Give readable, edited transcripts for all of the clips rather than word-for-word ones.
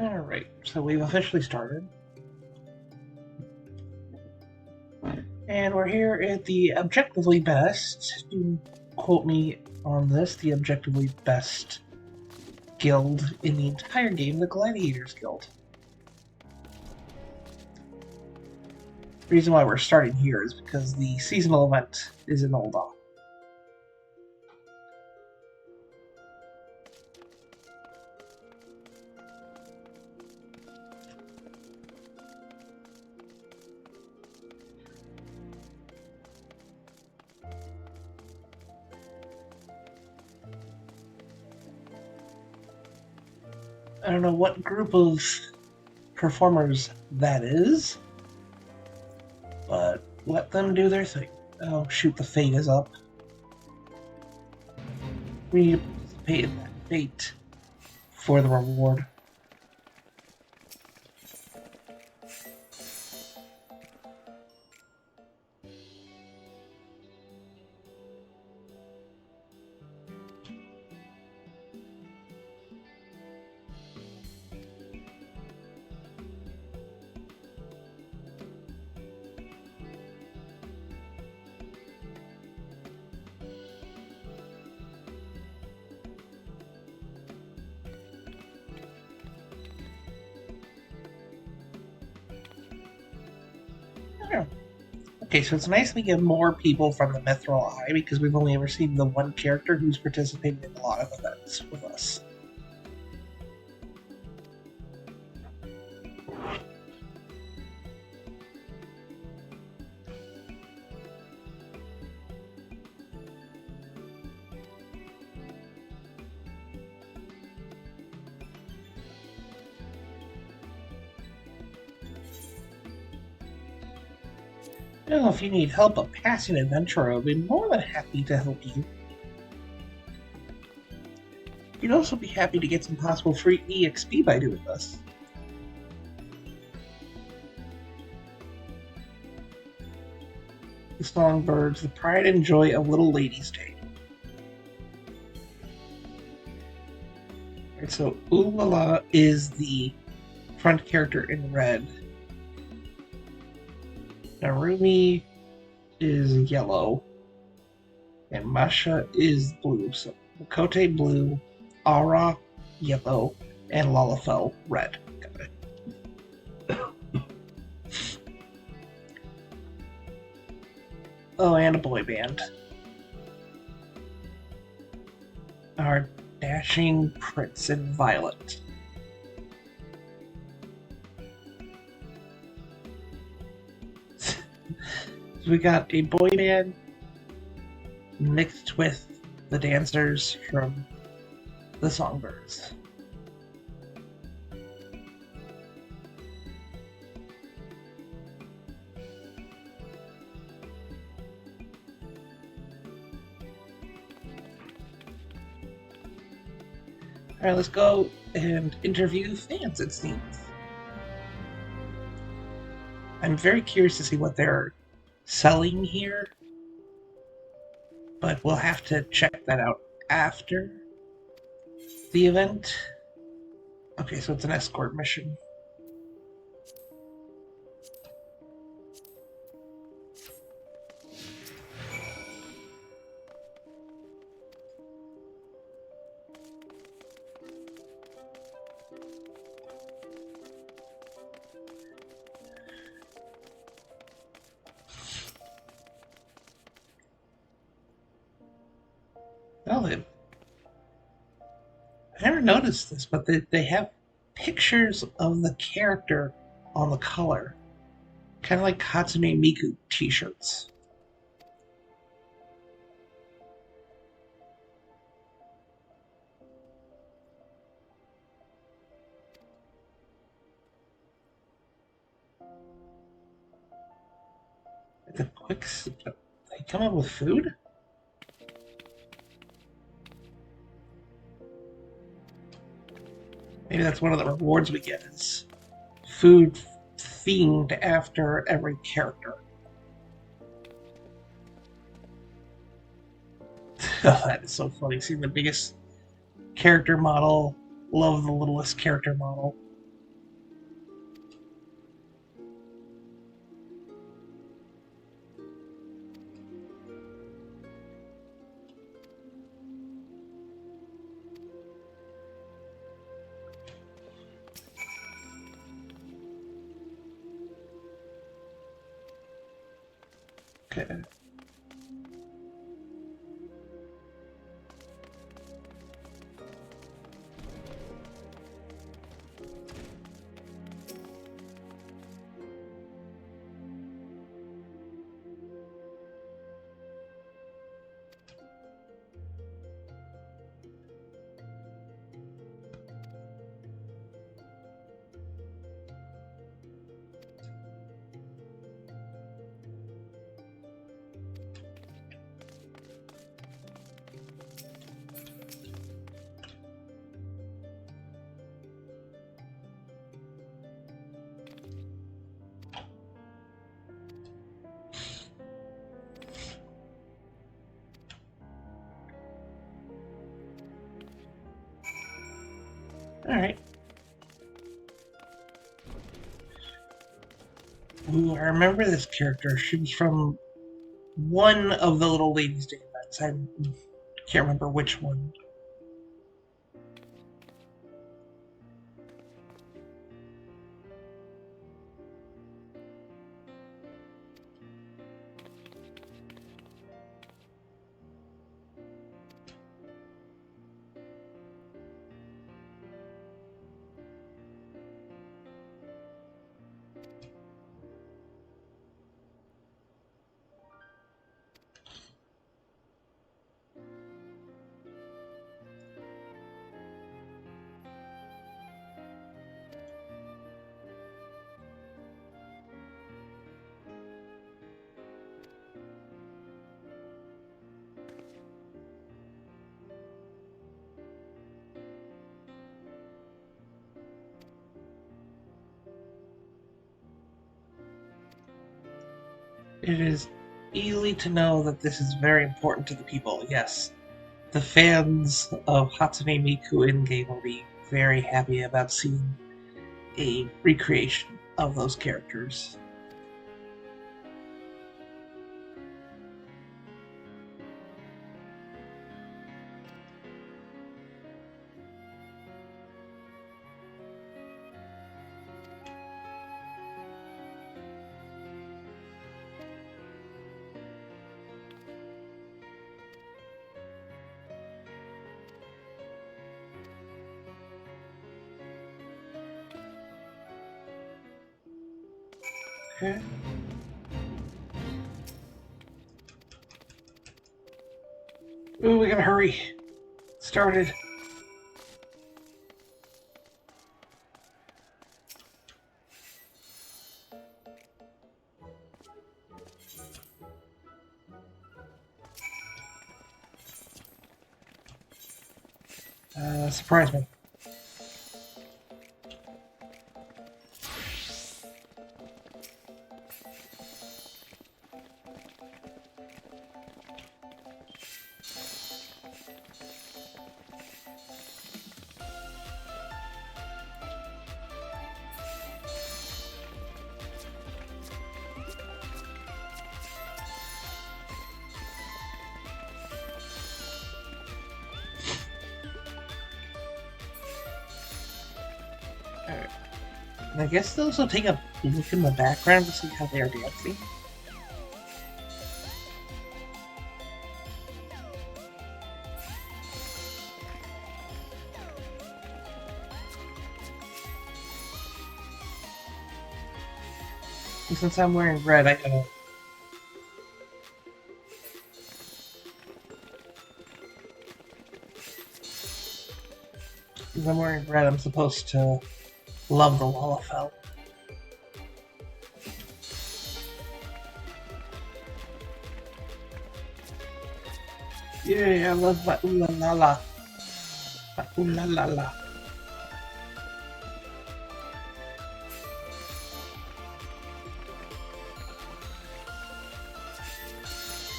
Alright, so we've officially started. And we're here at the objectively best, do quote me on this, the objectively best guild in the entire game, the Gladiators Guild. The reason why we're starting here is because the seasonal event is in Ul'dah. I don't know what group of performers that is, but let them do their thing. Oh shoot, the fate is up. We need to participate in that fate for the reward. Okay, so it's nice we get more people from the Mithril Eye because we've only ever seen the one character who's participated in a lot of events with us. I don't know if you need help a passing adventure, I'll be more than happy to help you. You'd also be happy to get some possible free EXP by doing this. The songbirds, the pride and joy of little lady's day. Alright, so Ulala is the front character in red. Narumi is yellow, and Masha is blue. So Makote blue, Ara yellow, and Lalafell red. Got it. Oh, and a boy band. Our dashing Prince in violet. So we got a boy band mixed with the dancers from the Songbirds. Alright, let's go and interview fans, it seems. I'm very curious to see what they're selling here, but we'll have to check that out after the event. Okay, so it's an escort mission. Well, I never noticed this, but they have pictures of the character on the collar. Kind of like Hatsune Miku t-shirts. The quick... They come up with food? Maybe that's one of the rewards we get is food themed after every character. Oh, that is so funny. Seeing the biggest character model, love the littlest character model. Okay. Alright. Ooh, I remember this character. She was from one of the Little Ladies' Day events. I can't remember which one. It is easy to know that this is very important to the people. Yes, the fans of Hatsune Miku in-game will be very happy about seeing a recreation of those characters. Okay. Ooh, we gotta hurry. Started. Surprise me. Alright. I guess those will take a look in the background to see how they are dancing. And since I'm wearing red, I gotta. Since I'm wearing red, I'm supposed to love the Lalafell. Yeah, I love my ooh la la la. My ooh la la la.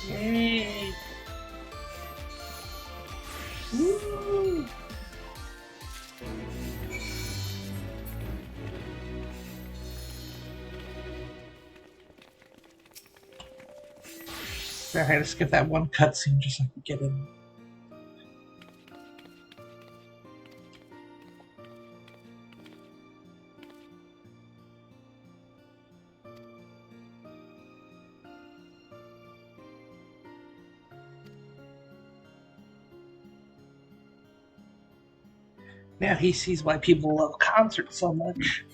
Yay! Woo! I had to skip that one cutscene just so I could get in. Now he sees why people love concerts so much.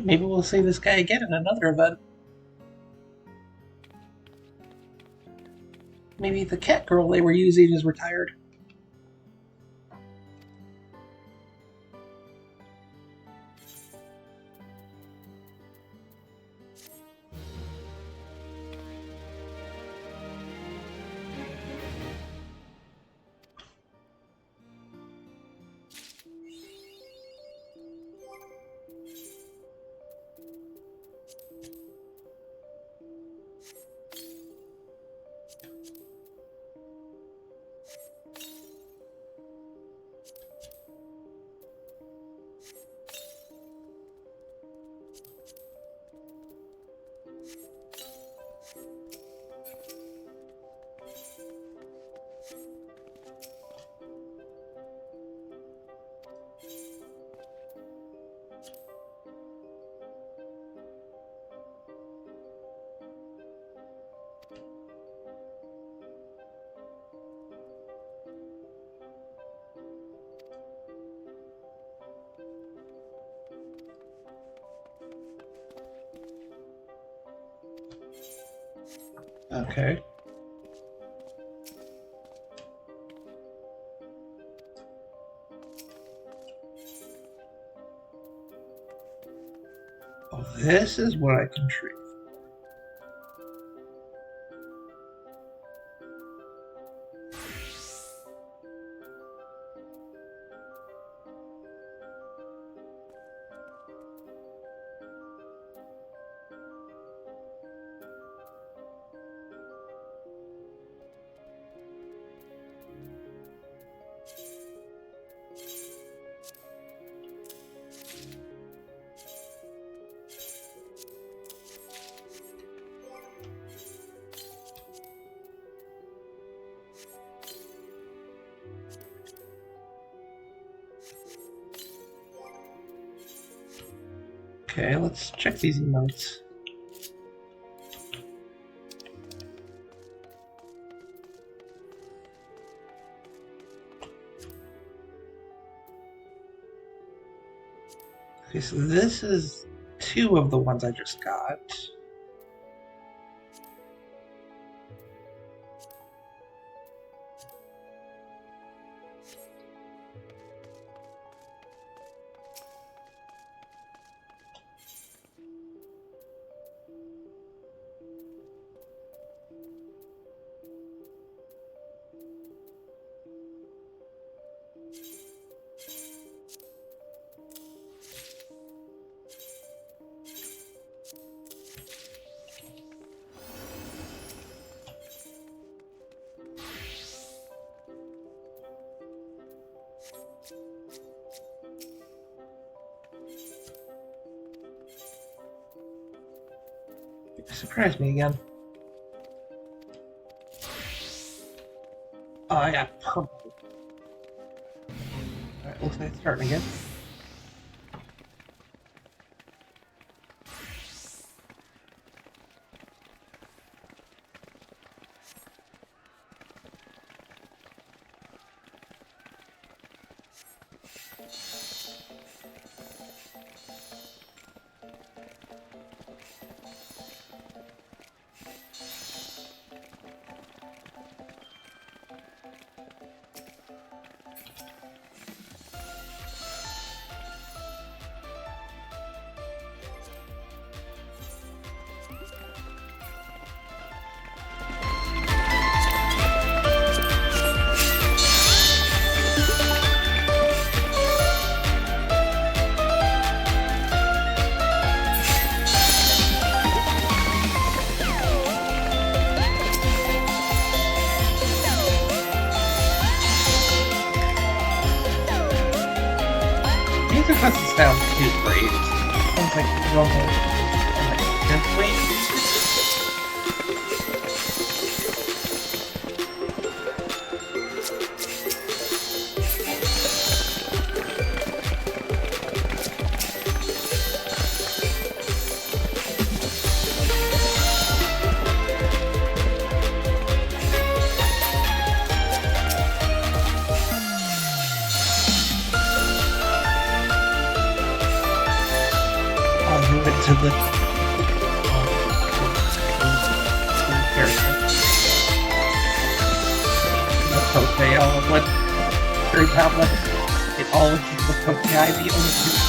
Maybe we'll see this guy again in another event. Maybe the cat girl they were using is retired. Okay. Oh, this is what I can treat. Okay, let's check these emotes. Okay, so this is 2 of the ones I just got. Surprise me again. Oh, I got purple. Alright, looks like it's starting again. Music doesn't sound too great. It sounds like normal and like synthwave. Poke all in one group. How much it all is the Poke guy, the only two.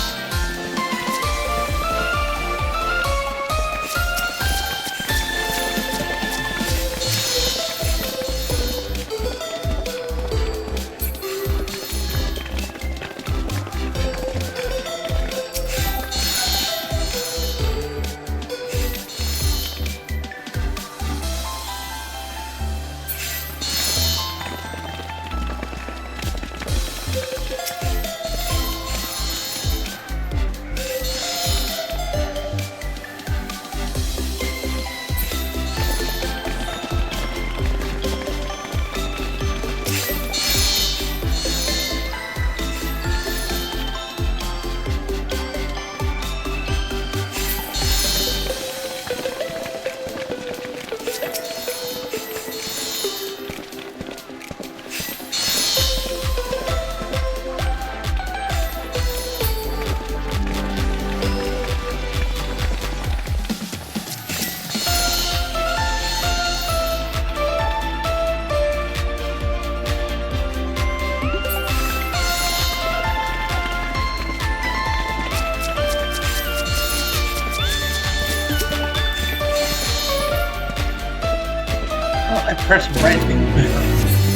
I pressed right.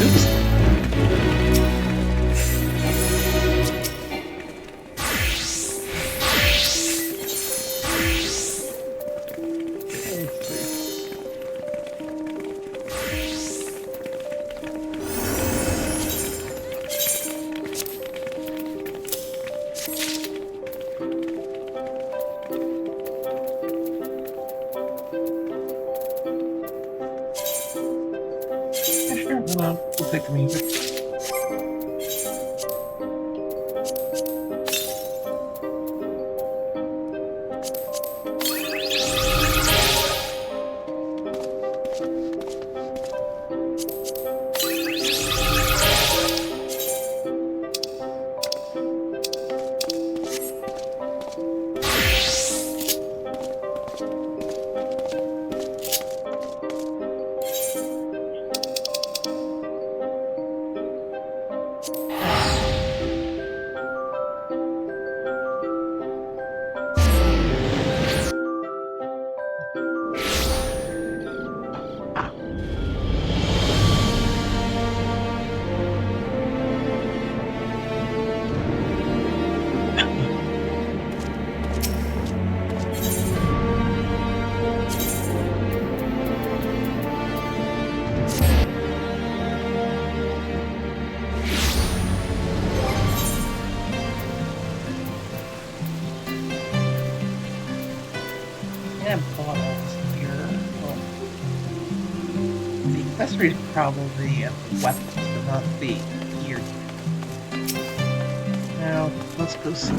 Oops. We'll take the music. Accessories probably weapons, but not the gear. Now, let's go see.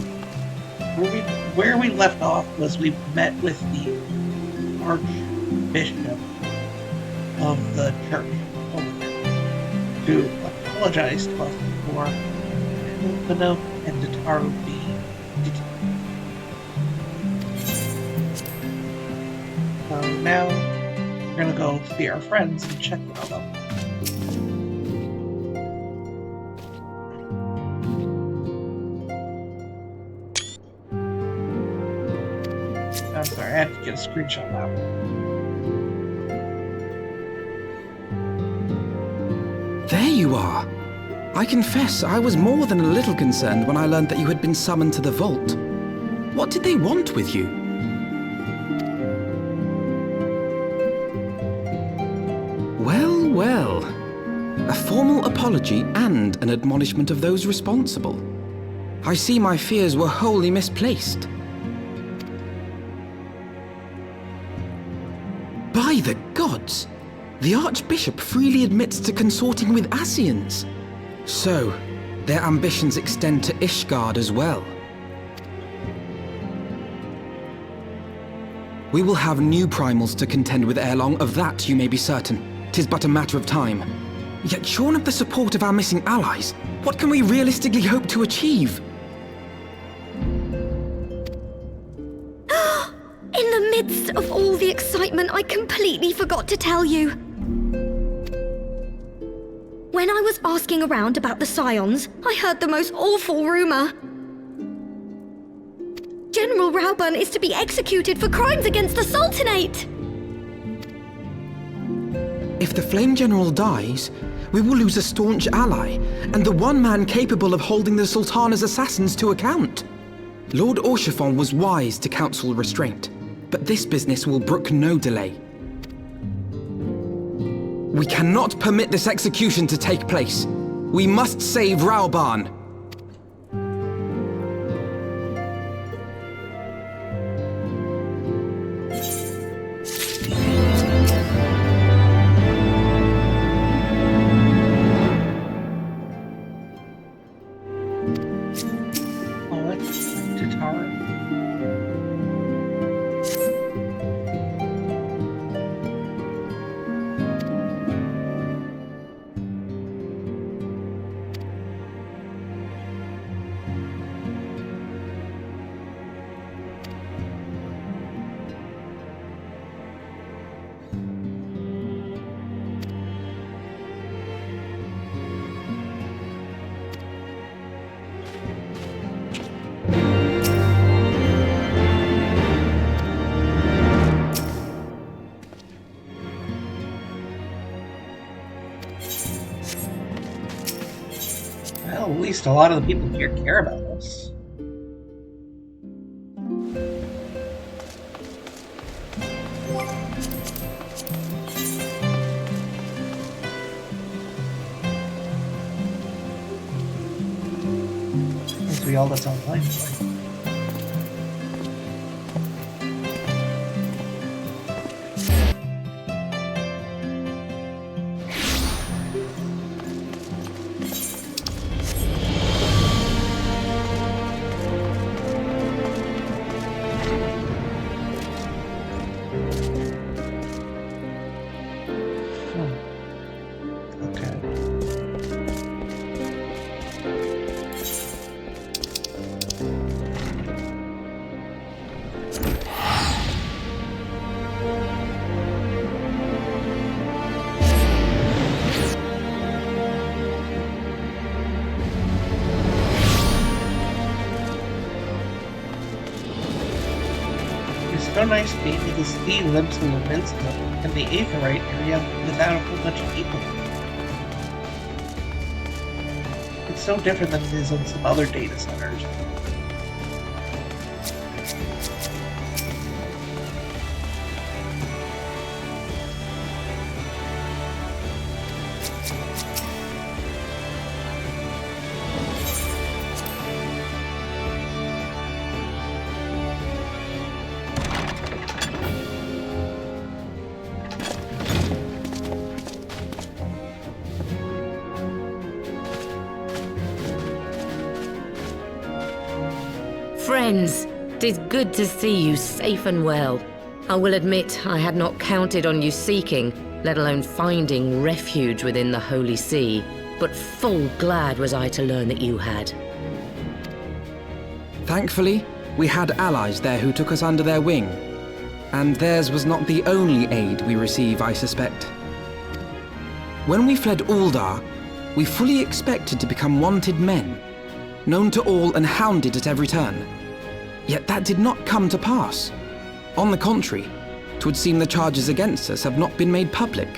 Where we left off was we met with the Archbishop of the church over there, who apologized to us for Ilfino and Dataru being detained. So now we're gonna go see our friends and check on them. I'm sorry, I had to get a screenshot of that one. There you are! I confess, I was more than a little concerned when I learned that you had been summoned to the vault. What did they want with you? Well, a formal apology and an admonishment of those responsible. I see my fears were wholly misplaced. By the gods! The Archbishop freely admits to consorting with Estiniens. So, their ambitions extend to Ishgard as well. We will have new primals to contend with ere long, of that you may be certain. 'Tis but a matter of time. Yet shorn of the support of our missing allies, what can we realistically hope to achieve? In the midst of all the excitement, I completely forgot to tell you. When I was asking around about the Scions, I heard the most awful rumor. General Rauban is to be executed for crimes against the Sultanate! If the Flame General dies, we will lose a staunch ally, and the one man capable of holding the Sultana's assassins to account. Lord Orchiffon was wise to counsel restraint, but this business will brook no delay. We cannot permit this execution to take place. We must save Rauban. Well, at least a lot of the people here care about us. Since we all that's online, right? So nice being able to see limbs and movements in the Aetheryte area without a whole bunch of people. It's so different than it is in some other data centers. Friends, 'tis good to see you safe and well. I will admit I had not counted on you seeking, let alone finding refuge within the Holy See, but full glad was I to learn that you had. Thankfully, we had allies there who took us under their wing. And theirs was not the only aid we receive, I suspect. When we fled Uldar, we fully expected to become wanted men, known to all and hounded at every turn. Yet that did not come to pass. On the contrary, 'twould seem the charges against us have not been made public.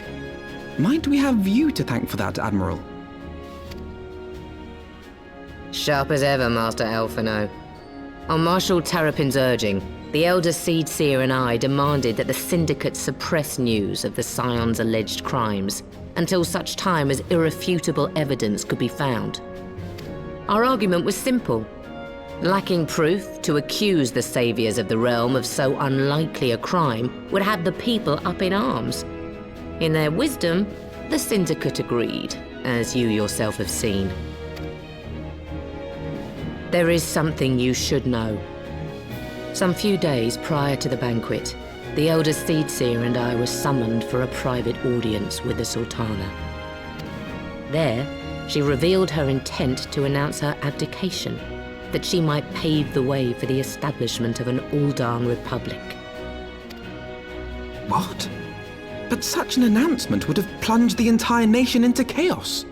Might we have you to thank for that, Admiral? Sharp as ever, Master Alphino. On Marshal Terrapin's urging, the Elder Seed Seer and I demanded that the Syndicate suppress news of the Scion's alleged crimes until such time as irrefutable evidence could be found. Our argument was simple. Lacking proof, to accuse the saviors of the realm of so unlikely a crime would have the people up in arms. In their wisdom, the Syndicate agreed, as you yourself have seen. There is something you should know. Some few days prior to the banquet, the Elder Seedseer and I were summoned for a private audience with the Sultana. There, she revealed her intent to announce her abdication, that she might pave the way for the establishment of an Uldan Republic. What? But such an announcement would have plunged the entire nation into chaos.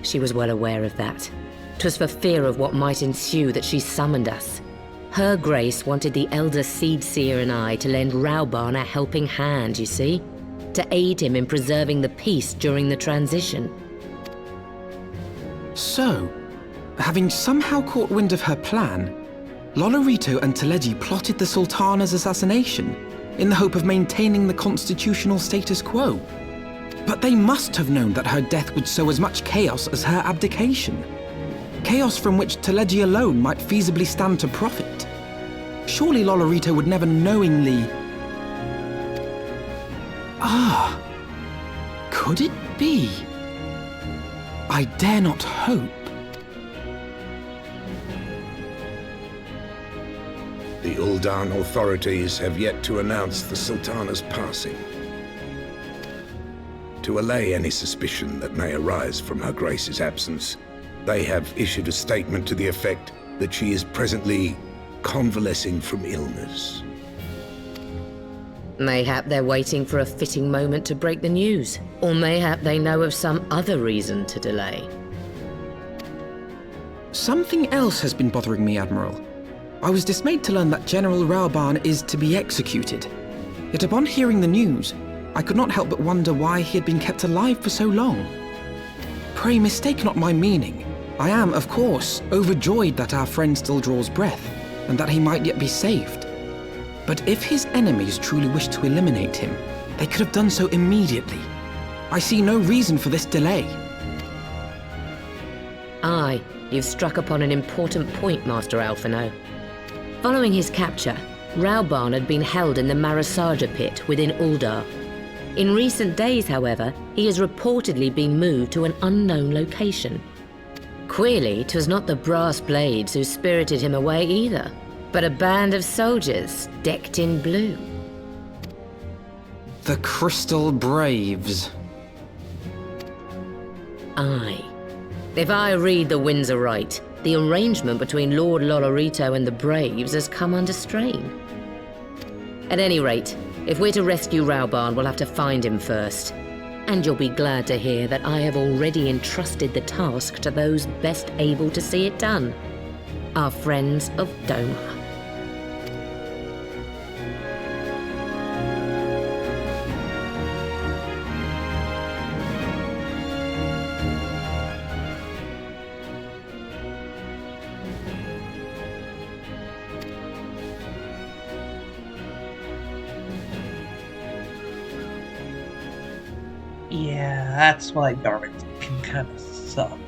She was well aware of that. 'Twas for fear of what might ensue that she summoned us. Her Grace wanted the Elder Seedseer and I to lend Raubarn a helping hand, you see? To aid him in preserving the peace during the transition. So, having somehow caught wind of her plan, Lolorito and Teleji plotted the Sultana's assassination in the hope of maintaining the constitutional status quo. But they must have known that her death would sow as much chaos as her abdication. Chaos from which Teleji alone might feasibly stand to profit. Surely Lolorito would never knowingly... Ah, could it be? I dare not hope. The Uldan authorities have yet to announce the Sultana's passing. To allay any suspicion that may arise from Her Grace's absence, they have issued a statement to the effect that she is presently convalescing from illness. Mayhap they're waiting for a fitting moment to break the news. Or mayhap they know of some other reason to delay. Something else has been bothering me, Admiral. I was dismayed to learn that General Raubarn is to be executed. Yet upon hearing the news, I could not help but wonder why he had been kept alive for so long. Pray mistake not my meaning. I am, of course, overjoyed that our friend still draws breath, and that he might yet be saved. But if his enemies truly wished to eliminate him, they could have done so immediately. I see no reason for this delay. Aye, you've struck upon an important point, Master Alphino. Following his capture, Raubarn had been held in the Marasaja pit within Uldar. In recent days, however, he has reportedly been moved to an unknown location. Queerly, 'twas not the Brass Blades who spirited him away either, but a band of soldiers decked in blue. The Crystal Braves. Aye. If I read the winds aright, the arrangement between Lord Lolorito and the Braves has come under strain. At any rate, if we're to rescue Raubarn, we'll have to find him first. And you'll be glad to hear that I have already entrusted the task to those best able to see it done. Our friends of Doma. Yeah, that's why Darwin can kind of suck.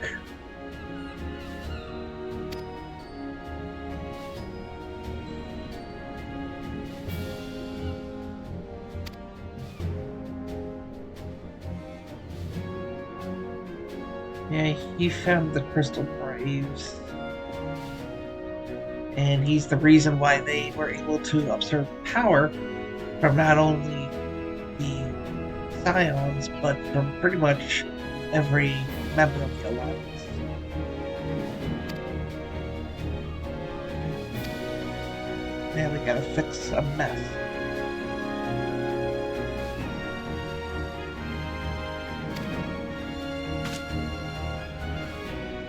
Yeah, he found the Crystal Braves. And he's the reason why they were able to observe power from not only the Scions, but from pretty much every member of the Alliance. Now we gotta fix a mess.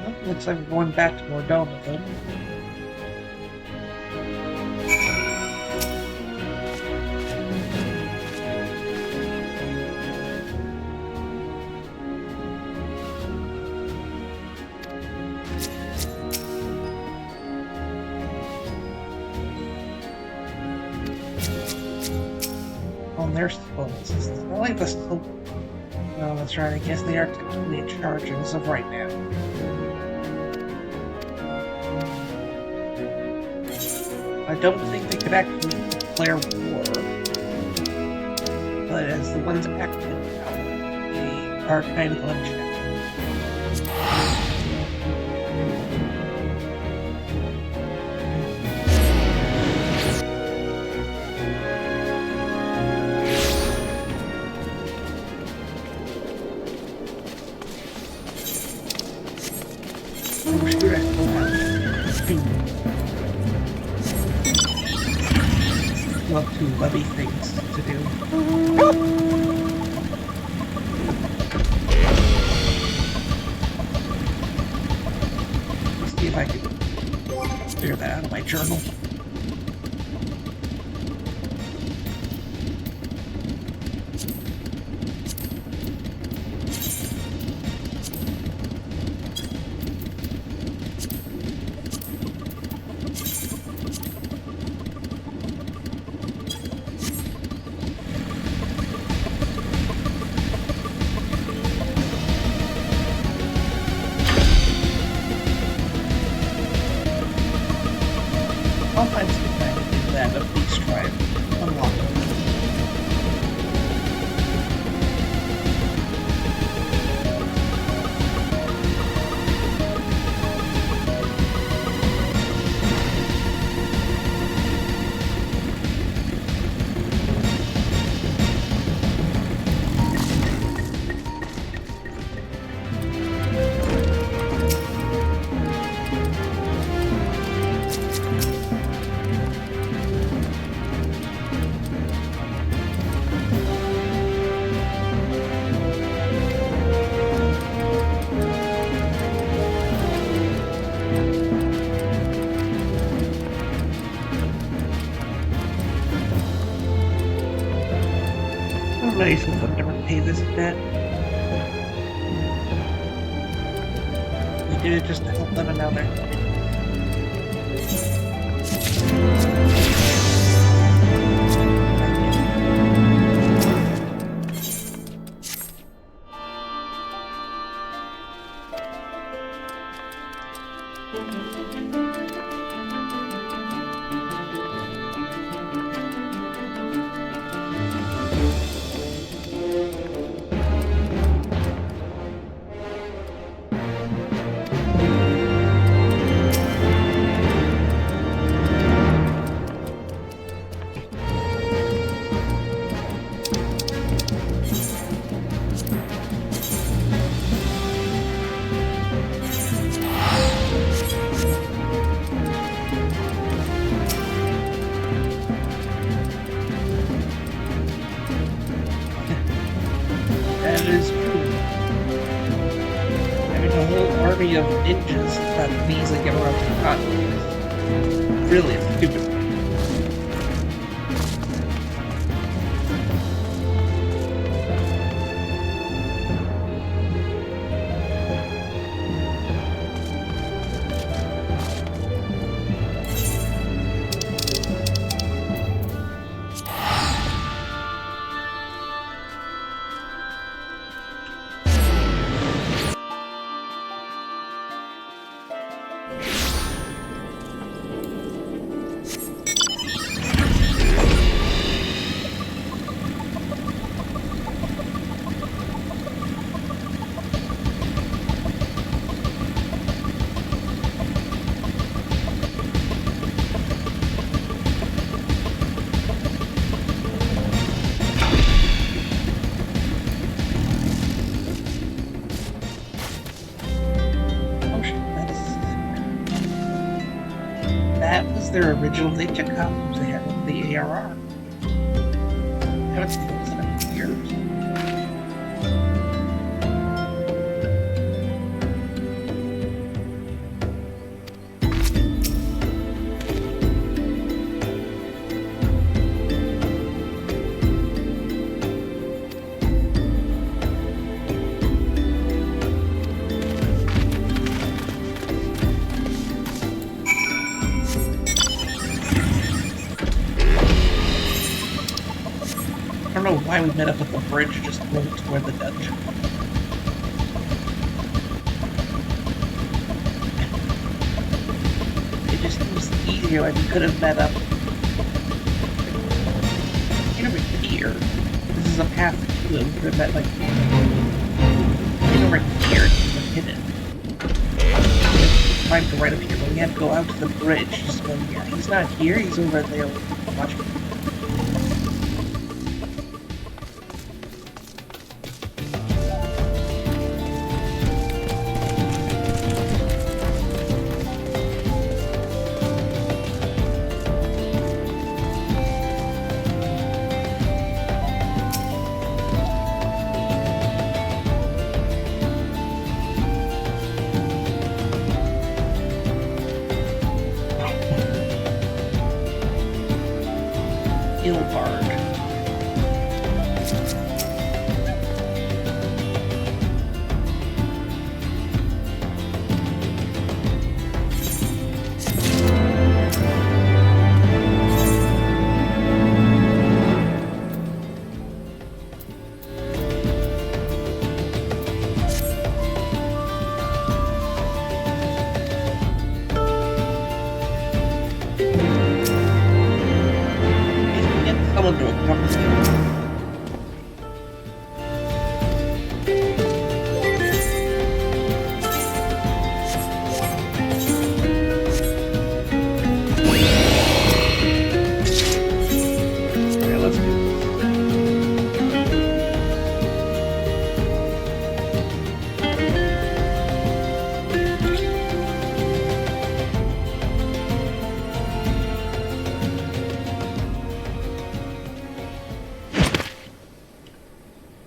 Well, looks like we're going back to Mordoma then. Their souls. It's not like the soul. No, that's right. I guess they are technically in charge as of right now. I don't think they could actually declare war, but as the ones active now, they are kind of unchecked. Well, two levy things to do. Clear that out of my journal. I'll find some time to do that, at least try it. Unlock it. Nice of them to repay this debt. We did it just to help them, and now they're... That is true. Having a whole army of ninjas that can easily get around to the continent is really stupid. That was their original ninja costumes they had with the ARR. I haven't seen those in a few years. I don't know why we met up at the bridge just going toward the dungeon. It just was easier, like we could have met up. Get over here. This is a path to them. We could have met like get over here and hidden. Find the right up here, but we had to go out to the bridge. Just going, yeah, he's not here, he's over there watching. hard. Someone do a conversation. Okay, let's do this.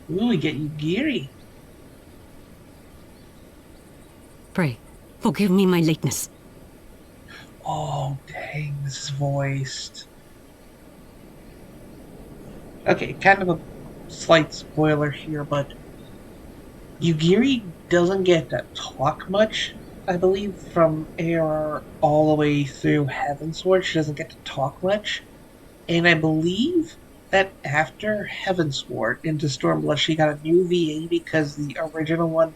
Ooh, we get you geary. Pray, forgive me my lateness. Oh, dang, this is voiced. Okay, kind of a slight spoiler here, but Yugiri doesn't get to talk much, I believe, from AR all the way through Heavensward. She doesn't get to talk much. And I believe that after Heavensward into Stormblood, she got a new VA because the original one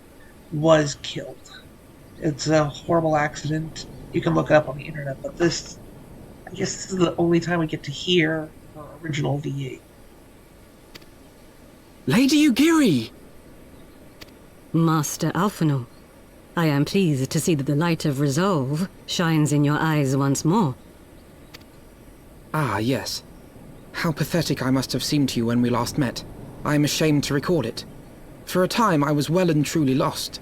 was killed. It's a horrible accident. You can look it up on the internet, but this, I guess this is the only time we get to hear her original VA. Lady Ugiri! Master Alphino, I am pleased to see that the light of resolve shines in your eyes once more. Ah, yes. How pathetic I must have seemed to you when we last met. I am ashamed to record it. For a time I was well and truly lost.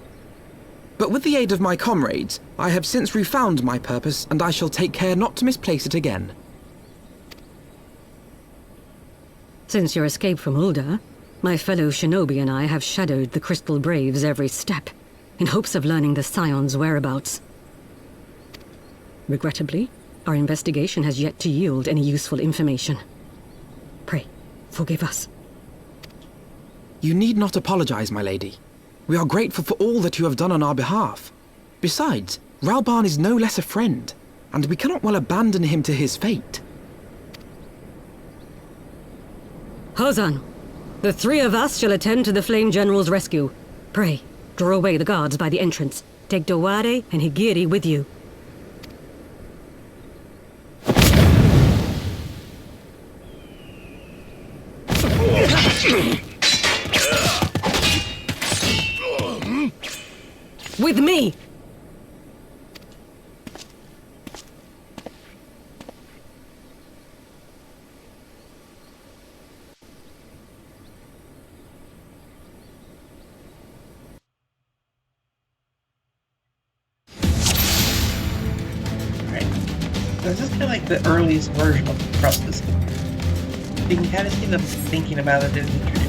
But with the aid of my comrades, I have since refound my purpose, and I shall take care not to misplace it again. Since your escape from Ul'dah, my fellow shinobi and I have shadowed the Crystal Braves every step, in hopes of learning the Scion's whereabouts. Regrettably, our investigation has yet to yield any useful information. Pray, forgive us. You need not apologize, my lady. We are grateful for all that you have done on our behalf. Besides, Ralban is no less a friend, and we cannot well abandon him to his fate. Hozan, the three of us shall attend to the Flame General's rescue. Pray, draw away the guards by the entrance. Take Dowade and Higiri with you. With me! Right. This is kind of like the earliest version of the trust system. You can kind of see them thinking about it and introducing it.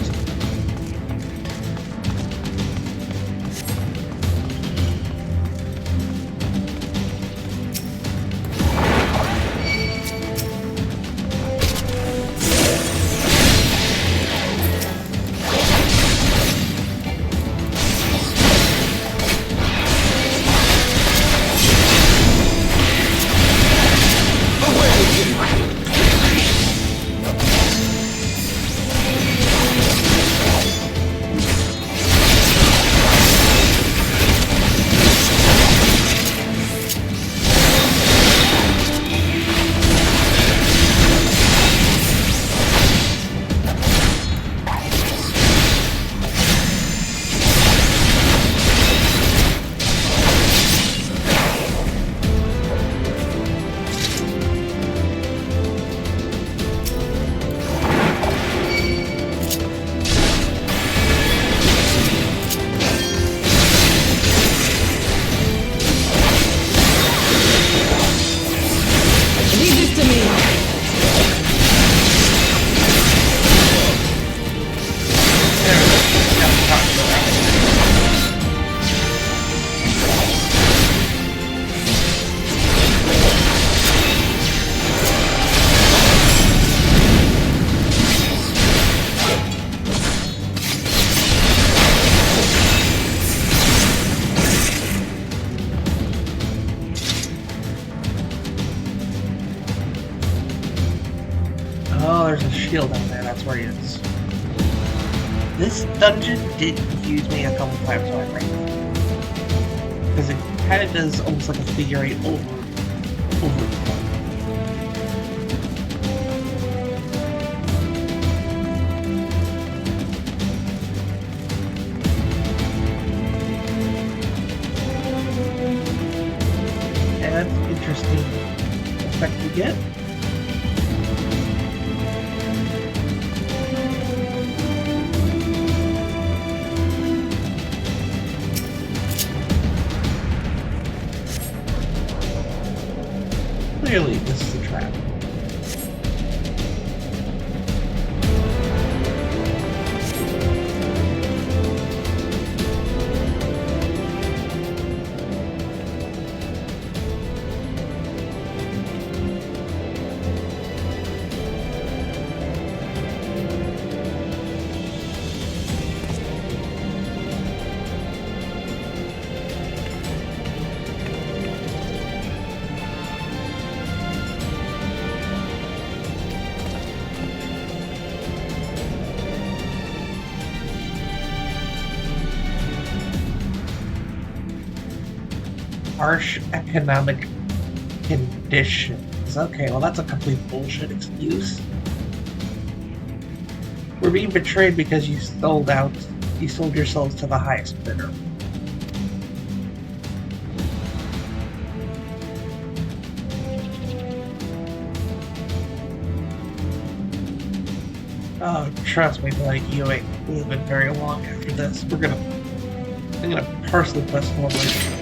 shield down there, that's where he is. This dungeon did confuse me a couple times already. Because it kind of does almost like a figure eight over. And that's an interesting effect we get. Clearly, this is a trap. Harsh economic conditions. Okay, well that's a complete bullshit excuse. We're being betrayed because you sold yourselves to the highest bidder. Oh, trust me, buddy, you ain't living very long after this. I'm gonna personally press forward.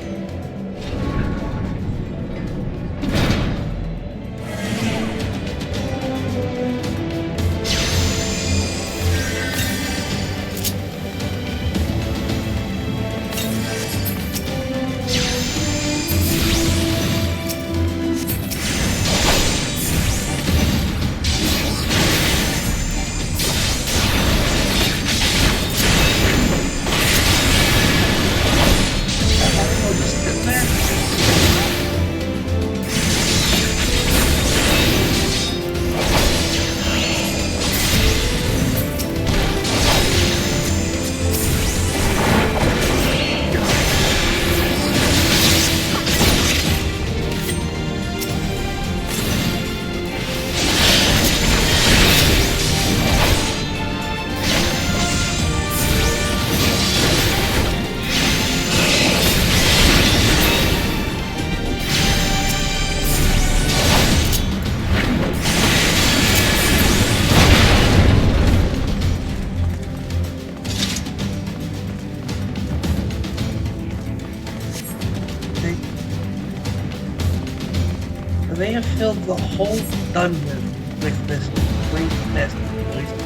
They have filled the whole dungeon with this great mess of poison.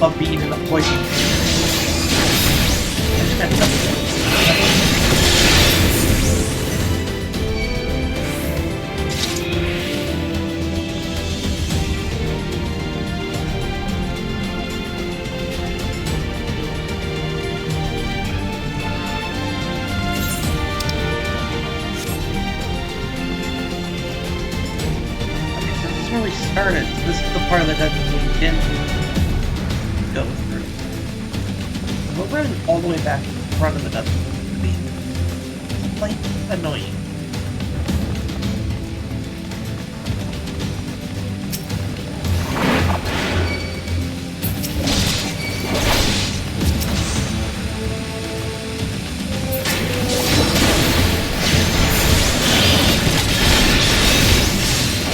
A bean in the poison. This is where we started. This is the part of the dungeon we didn't go through. We're running all the way back in front of the dungeon. It's like annoying.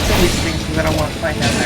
Some of these things that I want to find out.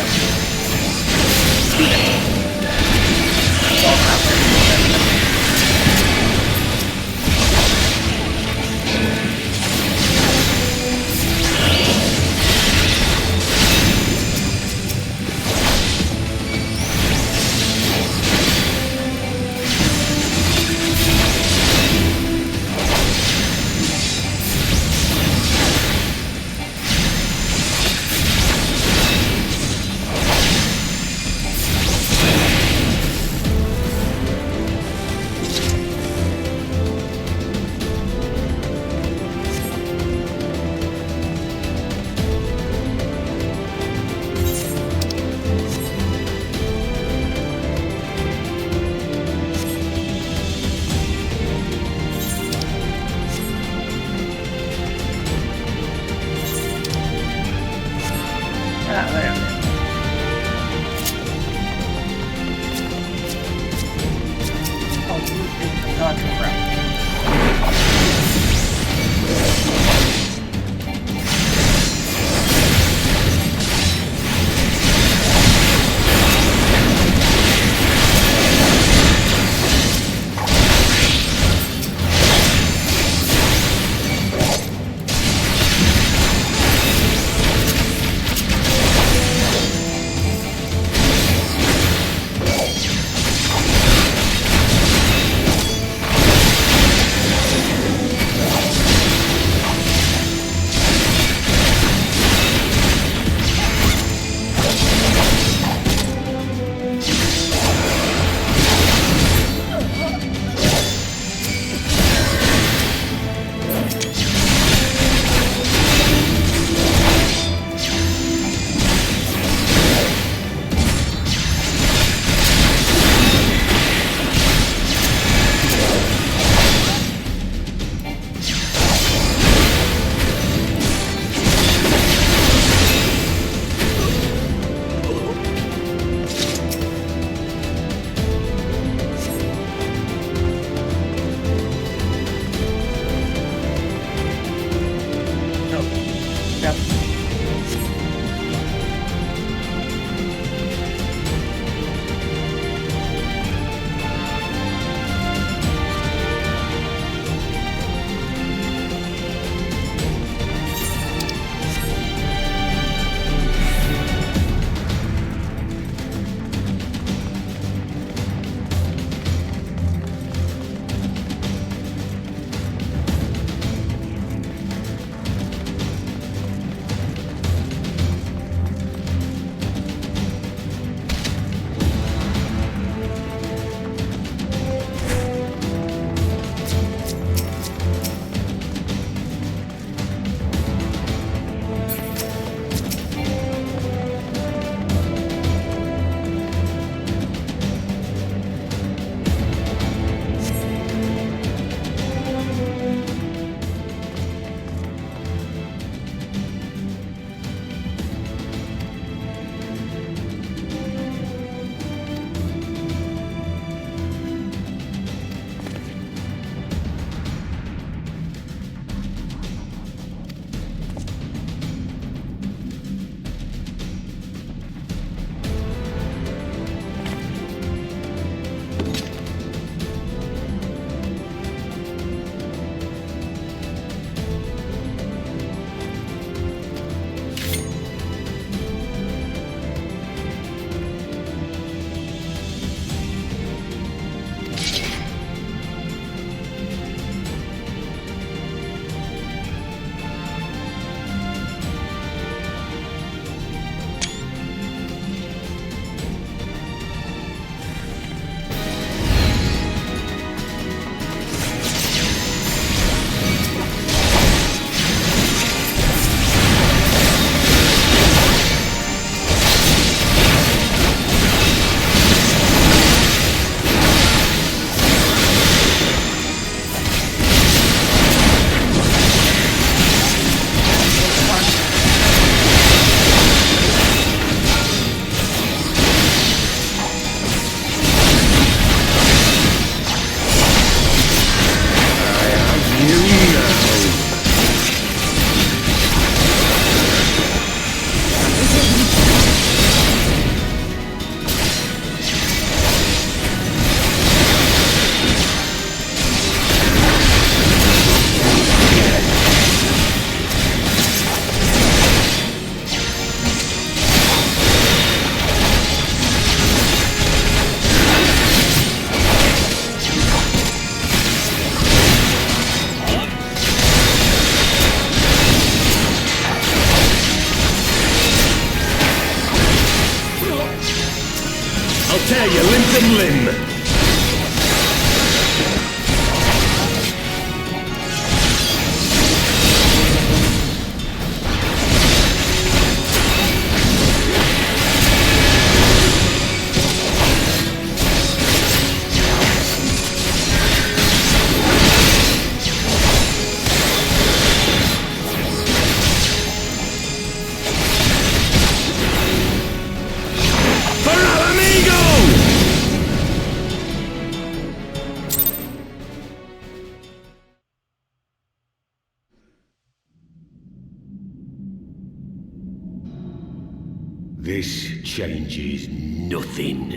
This changes nothing.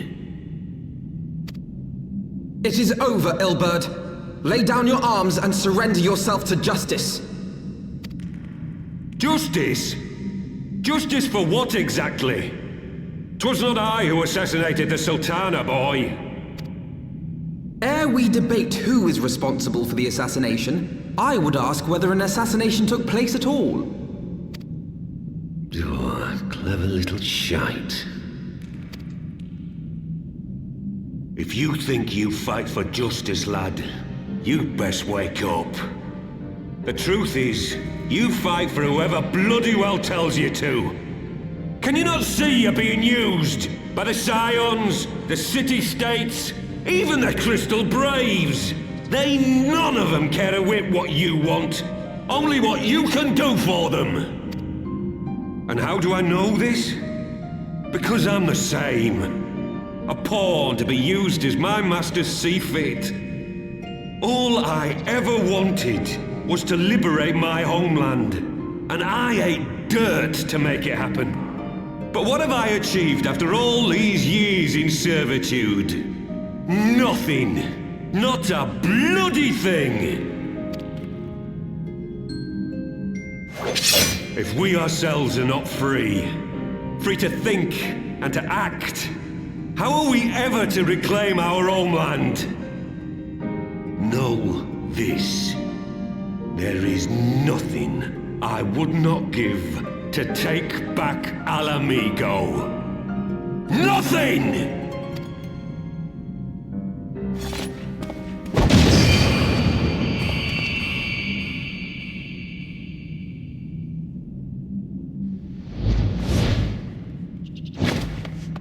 It is over, Ilberd. Lay down your arms and surrender yourself to justice. Justice? Justice for what exactly? 'Twas not I who assassinated the Sultana, boy. Ere we debate who is responsible for the assassination, I would ask whether an assassination took place at all. Oh, clever little shite. If you think you fight for justice, lad, you'd best wake up. The truth is, you fight for whoever bloody well tells you to. Can you not see you're being used by the Scions, the city-states, even the Crystal Braves? They none of them care a whit what you want, only what you can do for them. And how do I know this? Because I'm the same. A pawn to be used as my masters see fit. All I ever wanted was to liberate my homeland, and I ate dirt to make it happen. But what have I achieved after all these years in servitude? Nothing. Not a bloody thing! If we ourselves are not free to think and to act, how are we ever to reclaim our homeland? Know this. There is nothing I would not give to take back Alamigo. Nothing!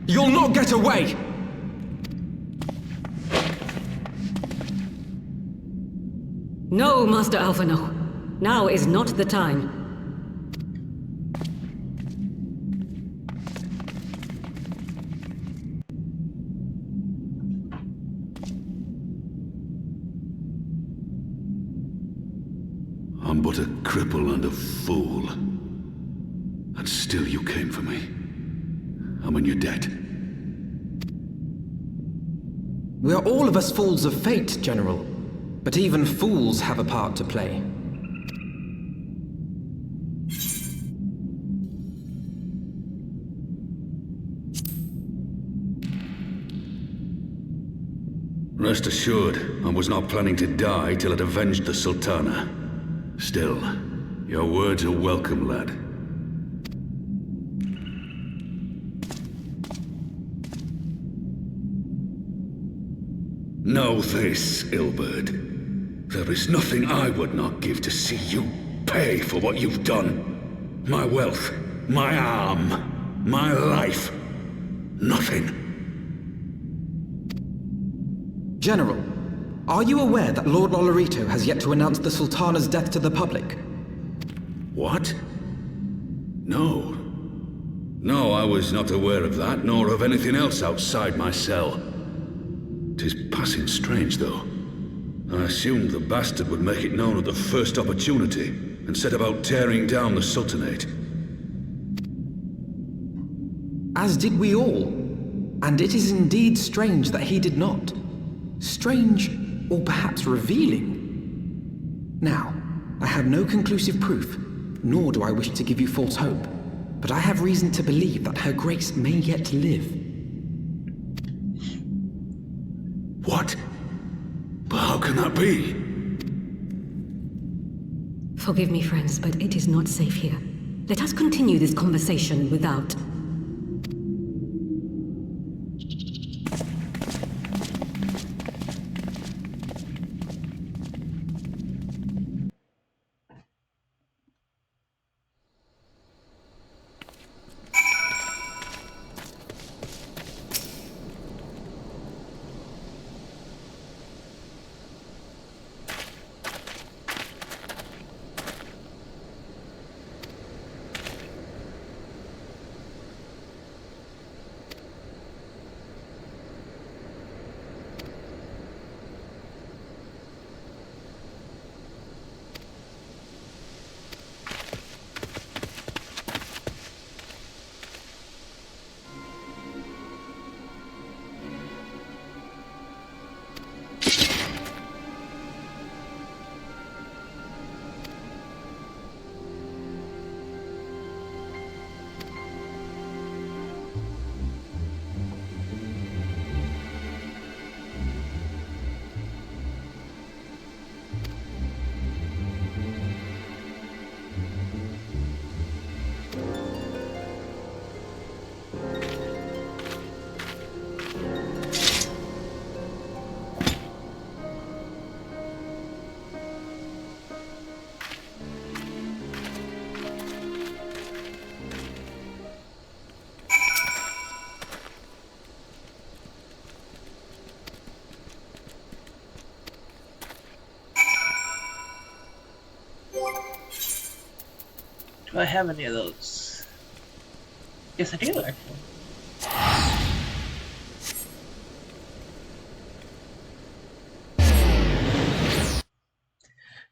You'll not get away! No, Master Alphino. Now is not the time. I'm but a cripple and a fool. And still you came for me. I'm in your debt. We are all of us fools of fate, General. But even fools have a part to play. Rest assured, I was not planning to die till I'd avenged the Sultana. Still, your words are welcome, lad. Know this, Ilberd. There is nothing I would not give to see you pay for what you've done. My wealth, my arm, my life. Nothing. General, are you aware that Lord Lolorito has yet to announce the Sultana's death to the public? What? No. No, I was not aware of that, nor of anything else outside my cell. 'Tis passing strange, though. I assumed the bastard would make it known at the first opportunity, and set about tearing down the Sultanate. As did we all. And it is indeed strange that he did not. Strange, or perhaps revealing. Now, I have no conclusive proof, nor do I wish to give you false hope, but I have reason to believe that Her Grace may yet live. What? But how can that be? Forgive me, friends, but it is not safe here. Let us continue this conversation without... Do I have any of those? Yes, I do, actually.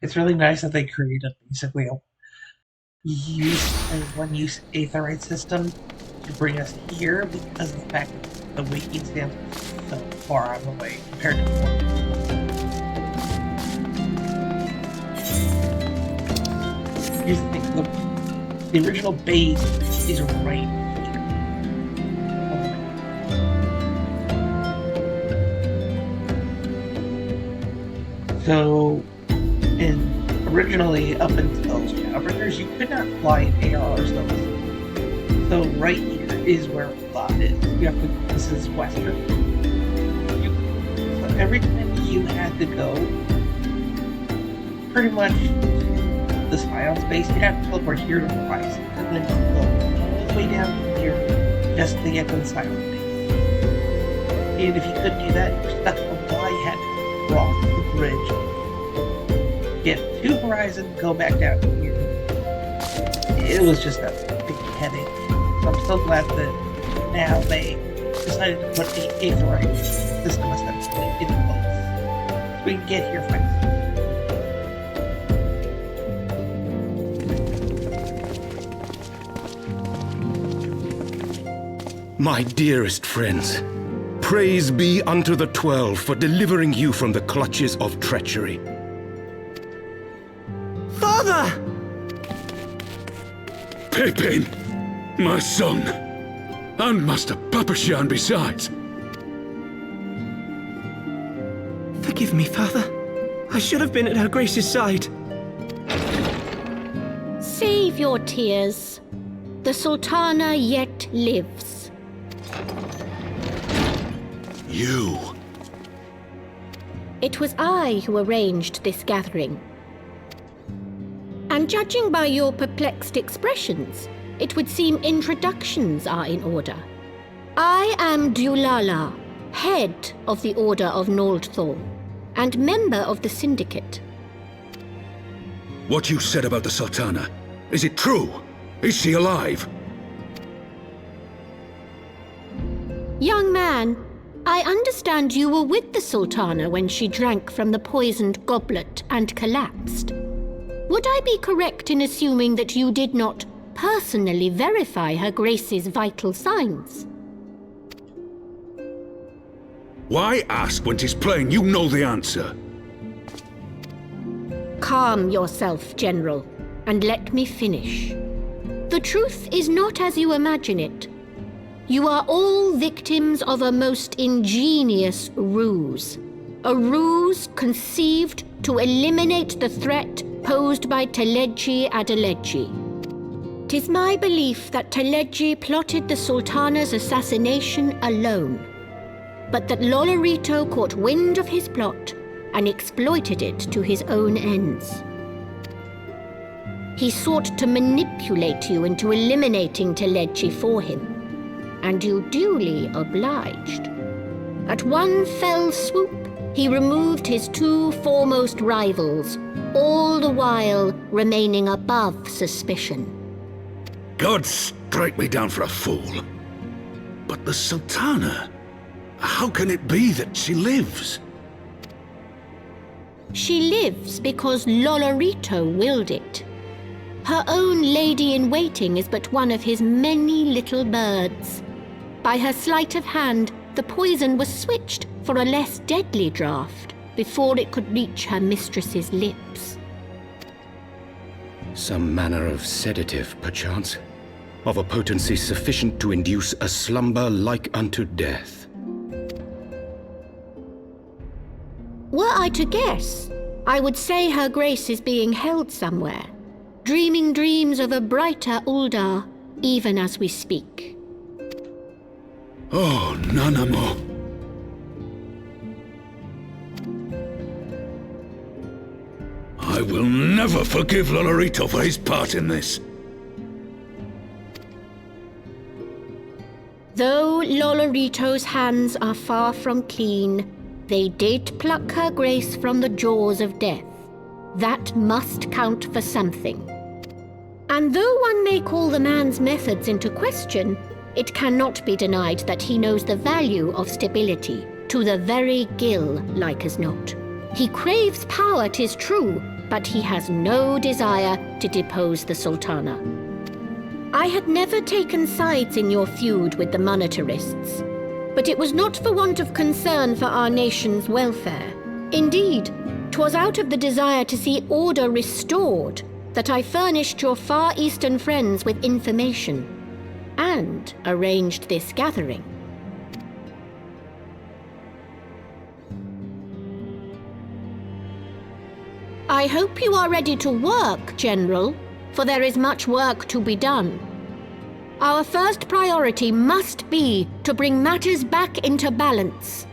It's really nice that they created basically a one-use aetherite system to bring us here because of the fact that the waking stands so far out of the way compared to before. Here's the thing, the original base is right here. So, originally, up until Shadowbringers, you could not fly in ARs though. So right here is where Lot is. You have to, this is western. So every time you had to go, pretty much the Scion space, you have to teleport here to the horizon, and then go all the way down here just to get to the Scion space. And if you couldn't do that, you're stuck on why you had to cross the bridge. Get to Horizon, go back down here. It was just a big headache. So I'm so glad that now they decided to put the aetherite system essentially in place. So we can get here fast. My dearest friends, praise be unto the 12 for delivering you from the clutches of treachery. Father! Pippin, my son, and Master Papashan besides. Forgive me, Father. I should have been at Her Grace's side. Save your tears. The Sultana yet lives. You. It was I who arranged this gathering. And judging by your perplexed expressions, it would seem introductions are in order. I am Dulala, head of the Order of Noldthor, and member of the Syndicate. What you said about the Sultana, is it true? Is she alive? Young man, I understand you were with the Sultana when she drank from the poisoned goblet and collapsed. Would I be correct in assuming that you did not personally verify Her Grace's vital signs? Why ask when 'tis plain you know the answer? Calm yourself, General, and let me finish. The truth is not as you imagine it. You are all victims of a most ingenious ruse. A ruse conceived to eliminate the threat posed by Teleji Adeleji. 'Tis my belief that Teleji plotted the Sultana's assassination alone, but that Lolorito caught wind of his plot and exploited it to his own ends. He sought to manipulate you into eliminating Teleji for him, and you duly obliged. At one fell swoop, he removed his two foremost rivals, all the while remaining above suspicion. God strike me down for a fool. But the Sultana, how can it be that she lives? She lives because Lolorito willed it. Her own lady-in-waiting is but one of his many little birds. By her sleight of hand, the poison was switched for a less deadly draught before it could reach her mistress's lips. Some manner of sedative, perchance, of a potency sufficient to induce a slumber like unto death. Were I to guess, I would say Her Grace is being held somewhere, dreaming dreams of a brighter Uldar, even as we speak. Oh, Nanamo. I will never forgive Lolorito for his part in this. Though Lolorito's hands are far from clean, they did pluck Her Grace from the jaws of death. That must count for something. And though one may call the man's methods into question, it cannot be denied that he knows the value of stability, to the very gill, like as not. He craves power, 'tis true, but he has no desire to depose the Sultana. I had never taken sides in your feud with the monetarists, but it was not for want of concern for our nation's welfare. Indeed, 'twas out of the desire to see order restored that I furnished your Far Eastern friends with information and arranged this gathering. I hope you are ready to work, General, for there is much work to be done. Our first priority must be to bring matters back into balance.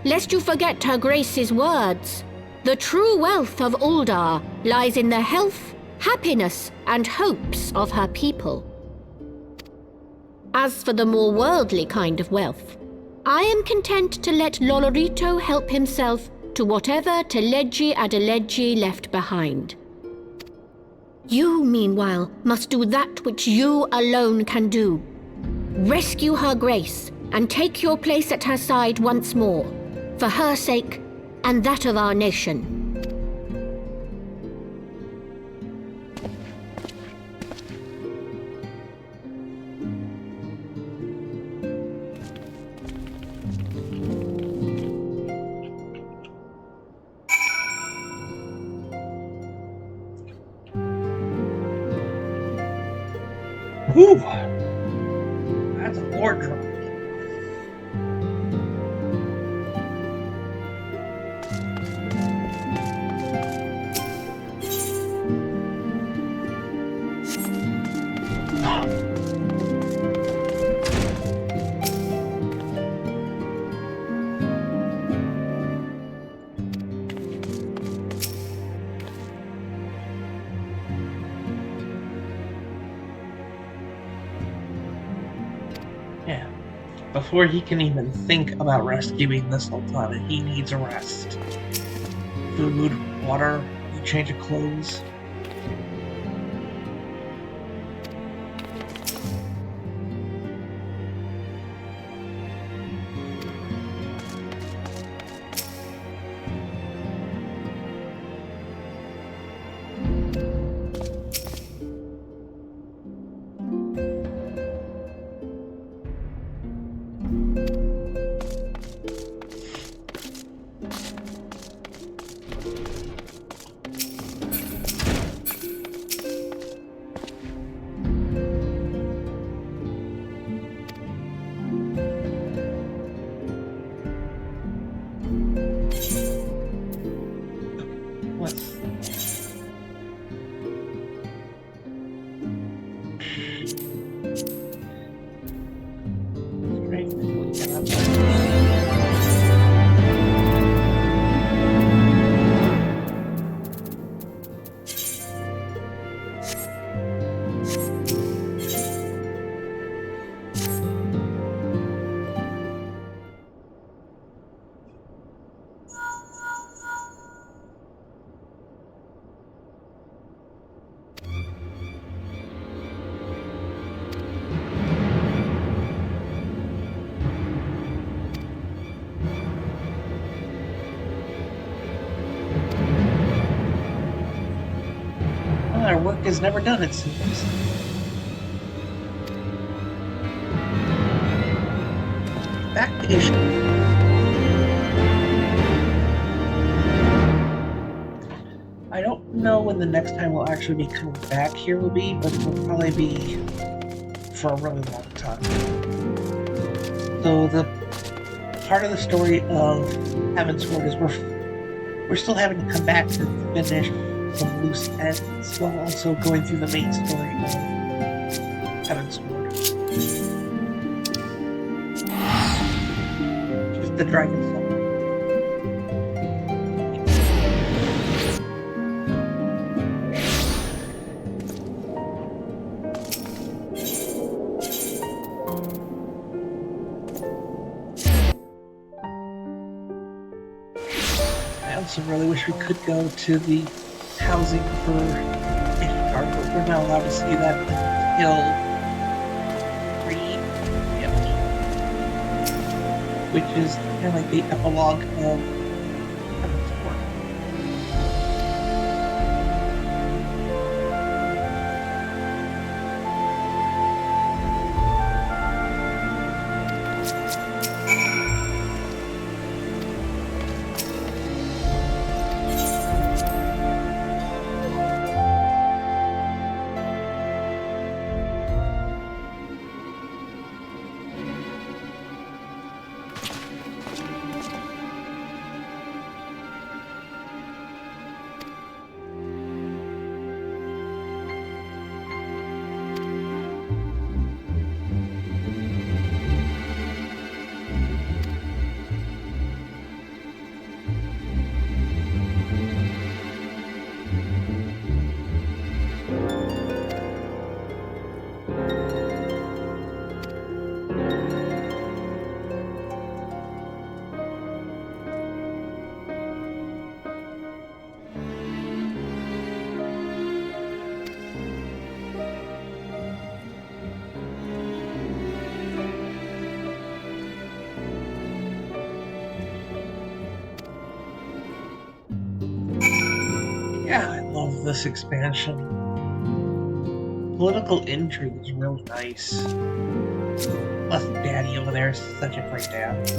Lest you forget Her Grace's words, the true wealth of Uldar lies in the health, happiness, and hopes of her people. As for the more worldly kind of wealth, I am content to let Lolorito help himself to whatever Teleji Adeleji left behind. You, meanwhile, must do that which you alone can do. Rescue Her Grace and take your place at her side once more, for her sake and that of our nation. Whew! That's a board drop. Yeah. Before he can even think about rescuing the Sultana, he needs a rest. Food, water, a change of clothes. Our work is never done, it seems. Back to issue. I don't know when the next time we'll actually be coming back here will be, but it will probably be for a really long time. So the part of the story of Heavensward is we're still having to come back to finish some loose ends while also going through the main story of Heavensward. Just the Dragon Soul. I also really wish we could go to the housing for card, but we're not allowed to see that until 350, which is kind of like the epilogue of Heavensward. Yeah, I love this expansion. Political intrigue is really nice. Plus, Daddy over there is such a great dad.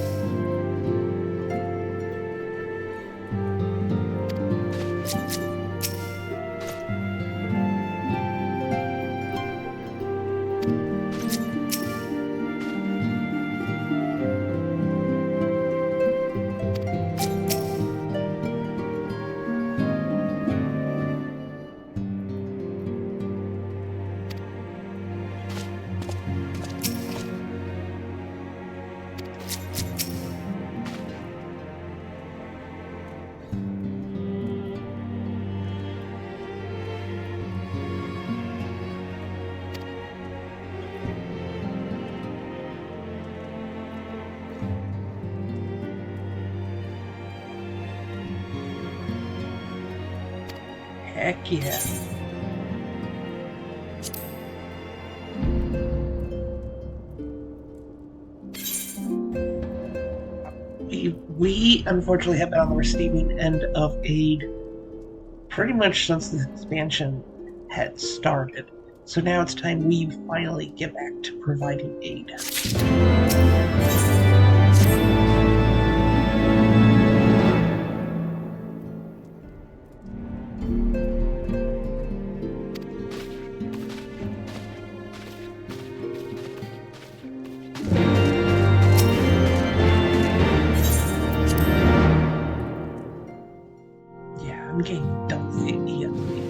Heck yeah. We unfortunately have been on the receiving end of aid pretty much since this expansion had started. So now it's time we finally get back to providing aid. I'm getting done immediately.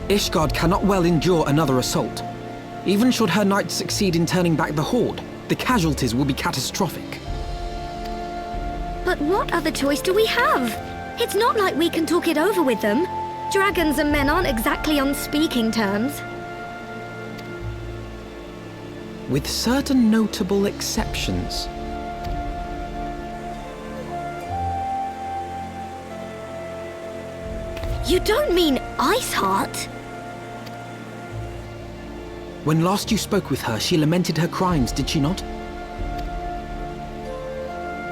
Ishgard cannot well endure another assault. Even should her knights succeed in turning back the Horde, the casualties will be catastrophic. But what other choice do we have? It's not like we can talk it over with them. Dragons and men aren't exactly on speaking terms. With certain notable exceptions. You don't mean Iceheart? When last you spoke with her, she lamented her crimes, did she not?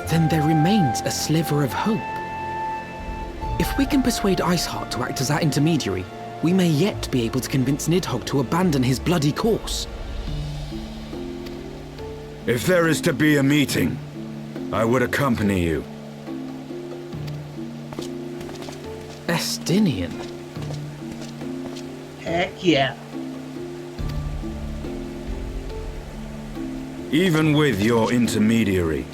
Then there remains a sliver of hope. If we can persuade Iceheart to act as our intermediary, we may yet be able to convince Nidhogg to abandon his bloody course. If there is to be a meeting, I would accompany you. Estinian. Heck yeah. Even with your intermediary,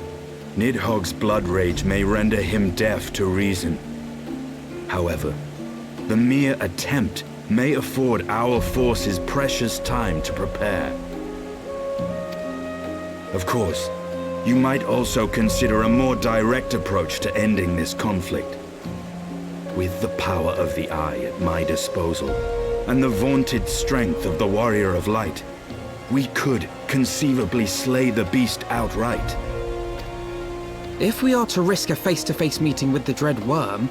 Nidhogg's blood rage may render him deaf to reason. However, the mere attempt may afford our forces precious time to prepare. Of course, you might also consider a more direct approach to ending this conflict. With the power of the Eye at my disposal, and the vaunted strength of the Warrior of Light, we could conceivably slay the beast outright, If we are to risk a face-to-face meeting with the Dread Worm,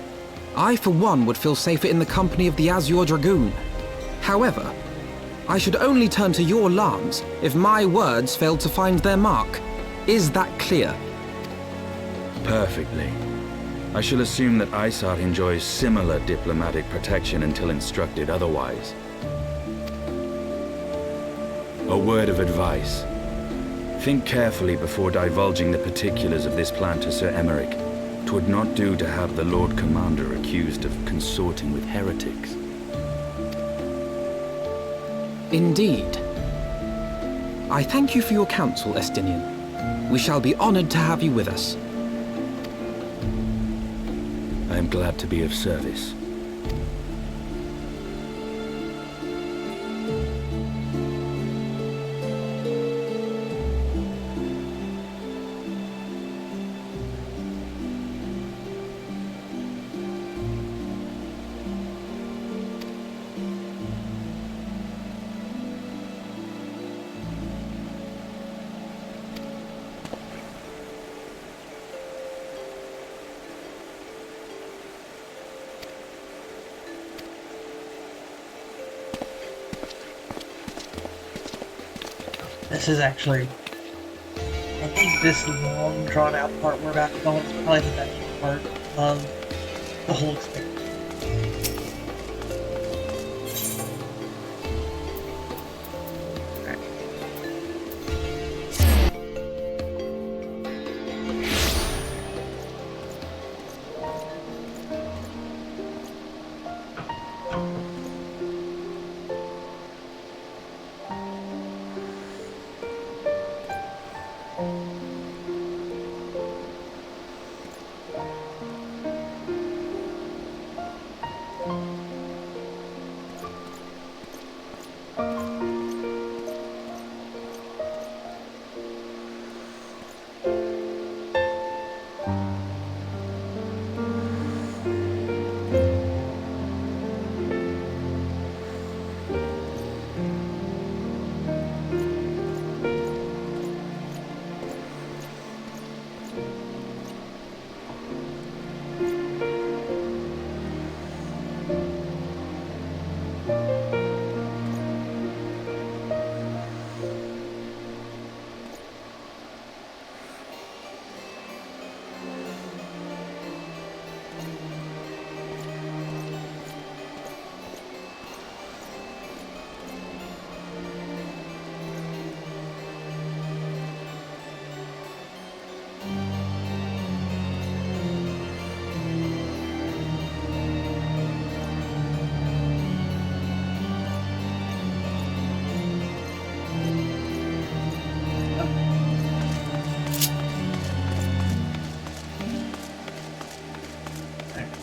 I for one would feel safer in the company of the Azure Dragoon. However, I should only turn to your lance if my words failed to find their mark. Is that clear? Perfectly. I shall assume that Isar enjoys similar diplomatic protection until instructed otherwise. A word of advice. Think carefully before divulging the particulars of this plan to Sir Emeric. 'Twould not do to have the Lord Commander accused of consorting with heretics. Indeed. I thank you for your counsel, Estinian. We shall be honored to have you with us. I am glad to be of service. This is actually, I think this long drawn out part we're about to go on is probably the best part of the whole experience.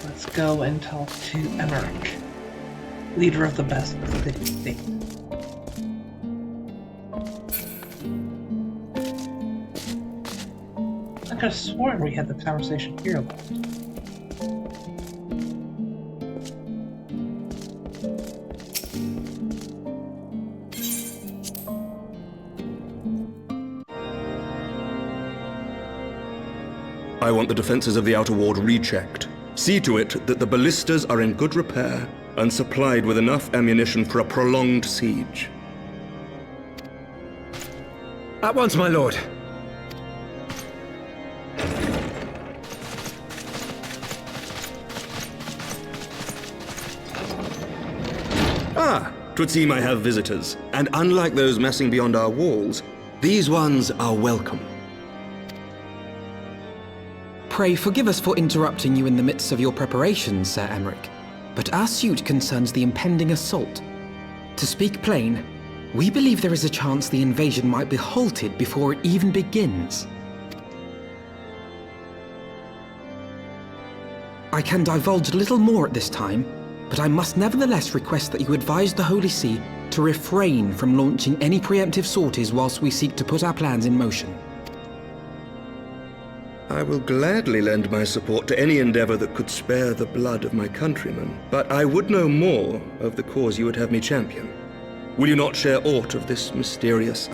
Let's go and talk to Emeric, leader of the best of the state. I could have sworn we had the conversation here last. I want the defenses of the Outer Ward rechecked. See to it that the ballistas are in good repair and supplied with enough ammunition for a prolonged siege. At once, my lord. Ah, 'twould seem I have visitors, and unlike those messing beyond our walls, these ones are welcome. Pray forgive us for interrupting you in the midst of your preparations, Sir Emeric, but our suit concerns the impending assault. To speak plain, we believe there is a chance the invasion might be halted before it even begins. I can divulge little more at this time, but I must nevertheless request that you advise the Holy See to refrain from launching any preemptive sorties whilst we seek to put our plans in motion. I will gladly lend my support to any endeavor that could spare the blood of my countrymen, but I would know more of the cause you would have me champion. Will you not share aught of this mysterious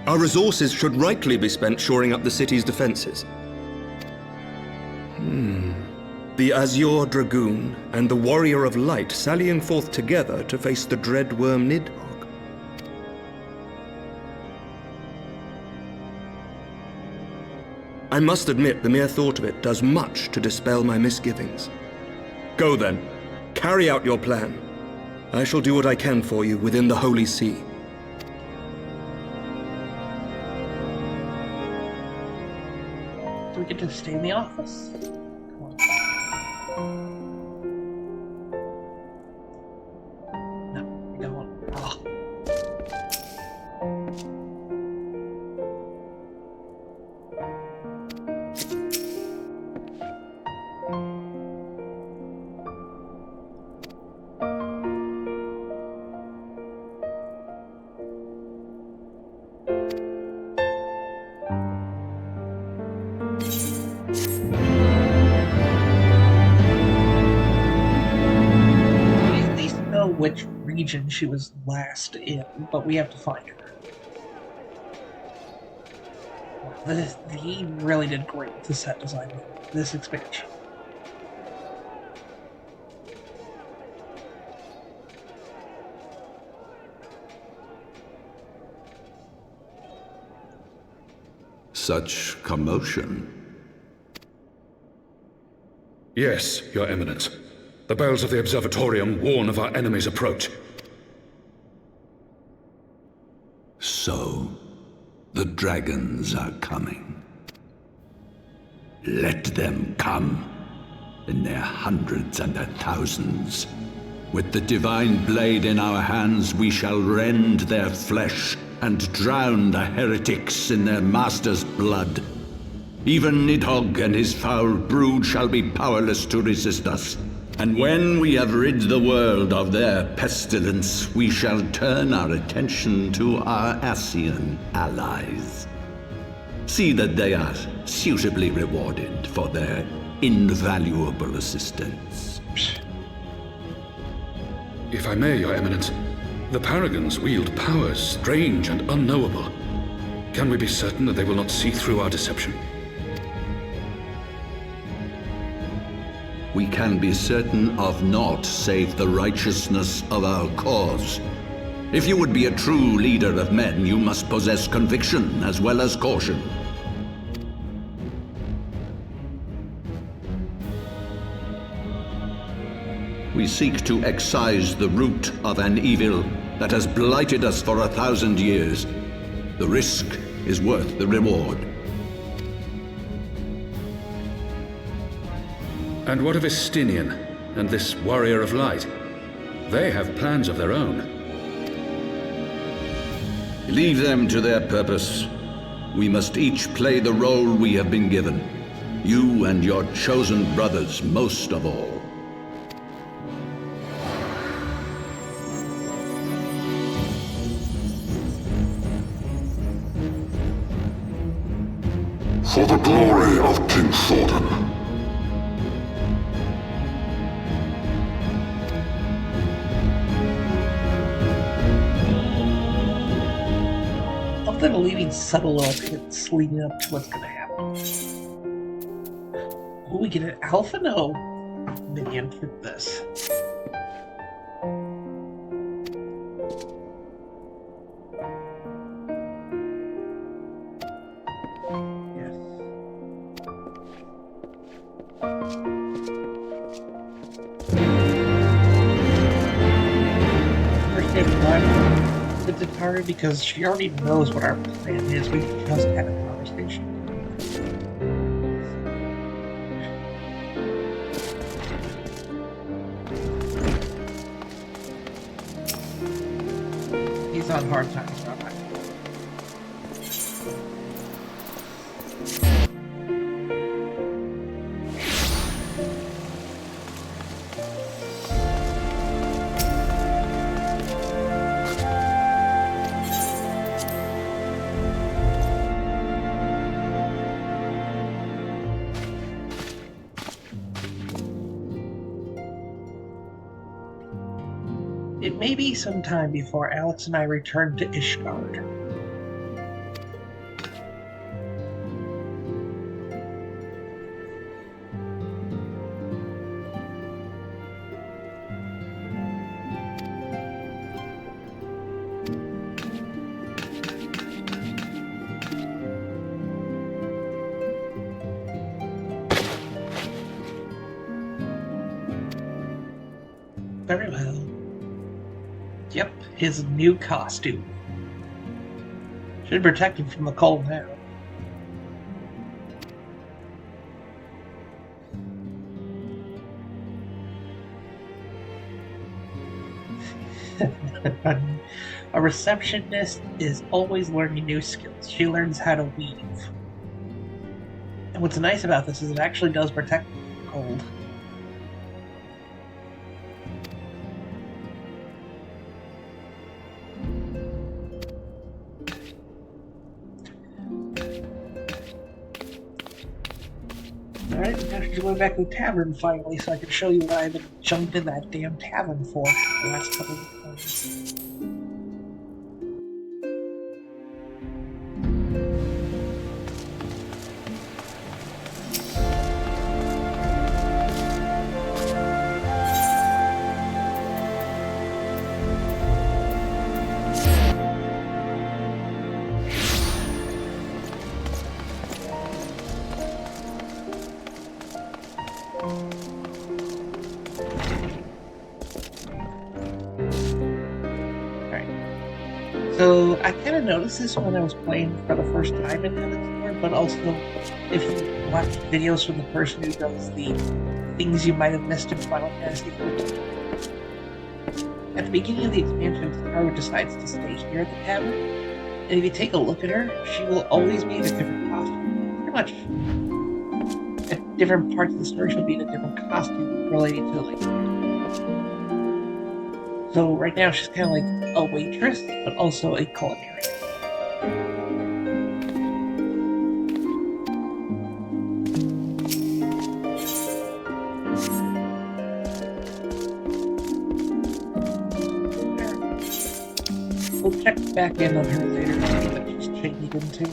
Our resources should rightly be spent shoring up the city's defenses. The Azure Dragoon and the Warrior of Light sallying forth together to face the dread worm Nidhogg. I must admit, the mere thought of it does much to dispel my misgivings. Go then, carry out your plan. I shall do what I can for you within the Holy See. Do we get to stay in the office? No, we don't. Oh. Which region she was last in, but we have to find her. Wow, he really did great with the set design of this expansion. Such commotion. Yes, Your Eminence. The bells of the observatorium warn of our enemy's approach. So, the dragons are coming. Let them come, in their hundreds and their thousands. With the divine blade in our hands, we shall rend their flesh and drown the heretics in their master's blood. Even Nidhogg and his foul brood shall be powerless to resist us. And when we have rid the world of their pestilence, we shall turn our attention to our Estinian allies. See that they are suitably rewarded for their invaluable assistance. If I may, Your Eminence, the Paragons wield powers strange and unknowable. Can we be certain that they will not see through our deception? We can be certain of naught save the righteousness of our cause. If you would be a true leader of men, you must possess conviction as well as caution. We seek to excise the root of an evil that has blighted us for 1,000 years. The risk is worth the reward. And what of Estinian and this Warrior of Light? They have plans of their own. Leave them to their purpose. We must each play the role we have been given. You and your chosen brothers most of all. For the glory of King Thordan. They're leaving subtle hints leading up to what's going to happen. Will we get an Alphino minion for this? Yes. Appreciate it, with Atari because she already knows what our plan is. We just had a conversation. He's on hard times, Rabbi. It may be some time before Alex and I return to Ishgard. very well. Yep, his new costume. Should protect him from the cold now. A receptionist is always learning new skills. She learns how to weave. And what's nice about this is it actually does protect from the cold. Alright, now she's going back to the tavern finally, so I can show you what I've been jumped in that damn tavern for the last couple of times. So I kind of noticed this when I was playing for the first time in Heavensward, but also if you watch videos from the person who does the things you might have missed in Final Fantasy XIV. At the beginning of the expansion, Scarlet decides to stay here at the tavern, and if you take a look at her, she will always be in a different costume. Pretty much at different parts of the story, she'll be in a different costume related to like. So right now she's kind of like a waitress, but also a culinary. We'll check back in on her later to see what she's changed into.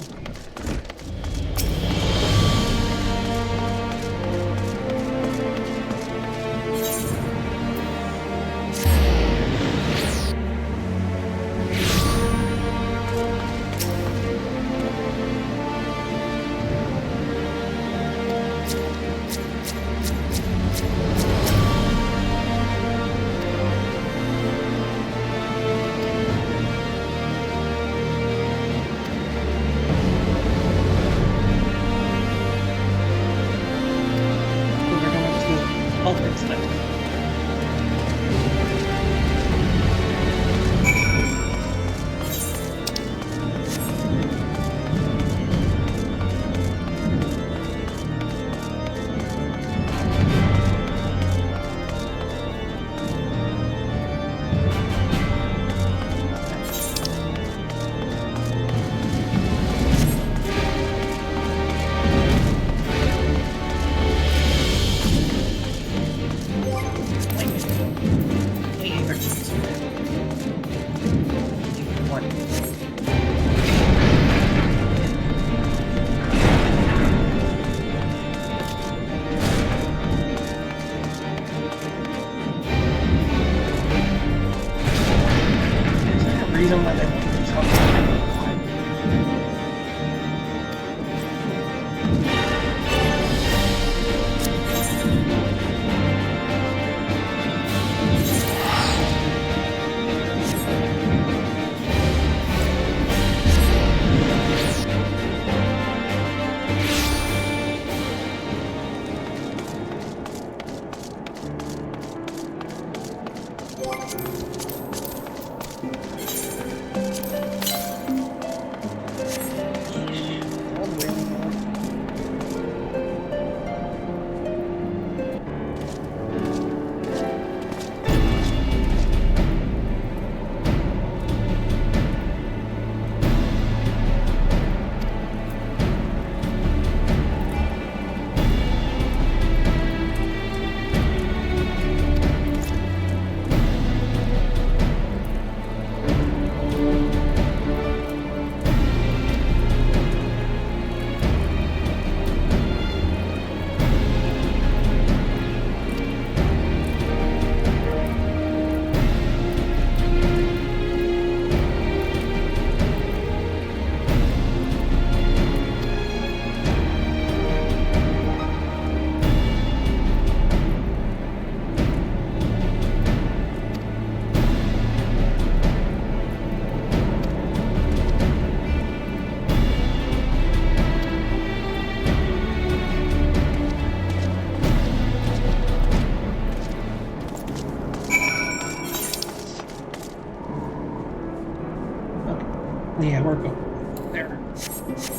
Yeah, we're going there. This is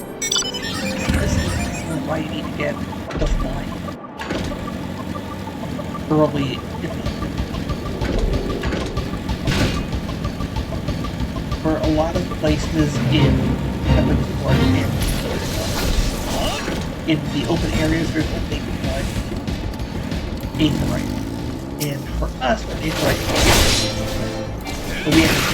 why you need to get the fly early. For a lot of places in Heavensward and in the open areas, there's only one Aetherite. And for us, an Aetherite we have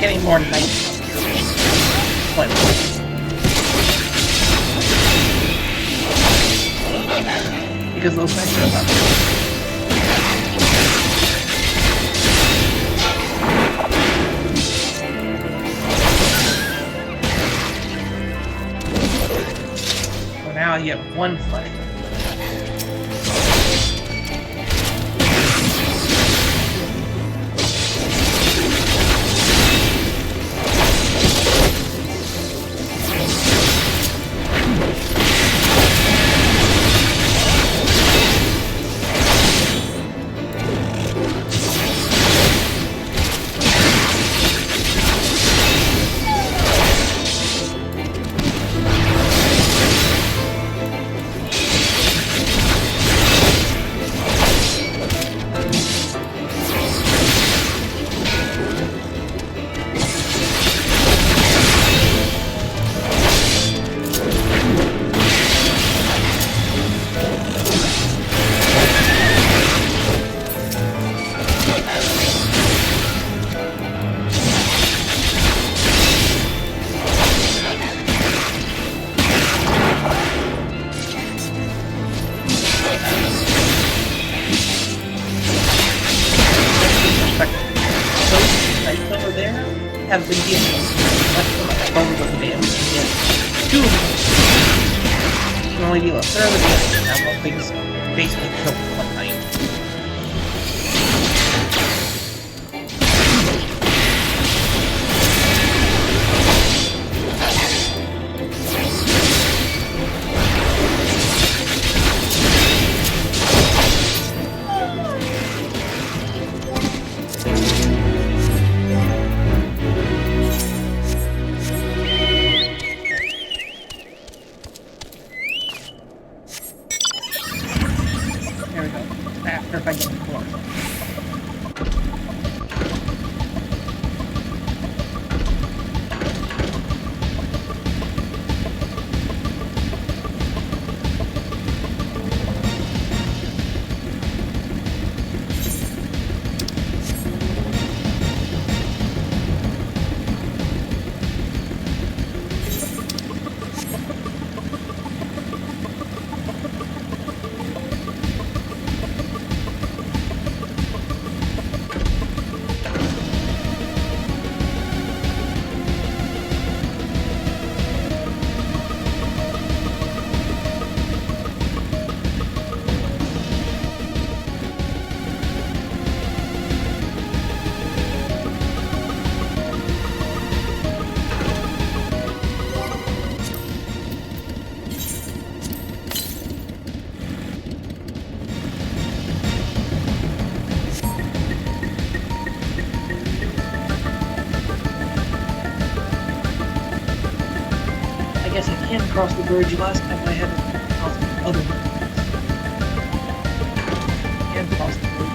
getting more nice. Because those nights are about so now you have one fight. Have been dealing with bones of the damage. Two of them. You can only deal a third of the damage now while things basically kill one night. There we go. across the bridge last time I had to cross the other bridge. And cross the bridge.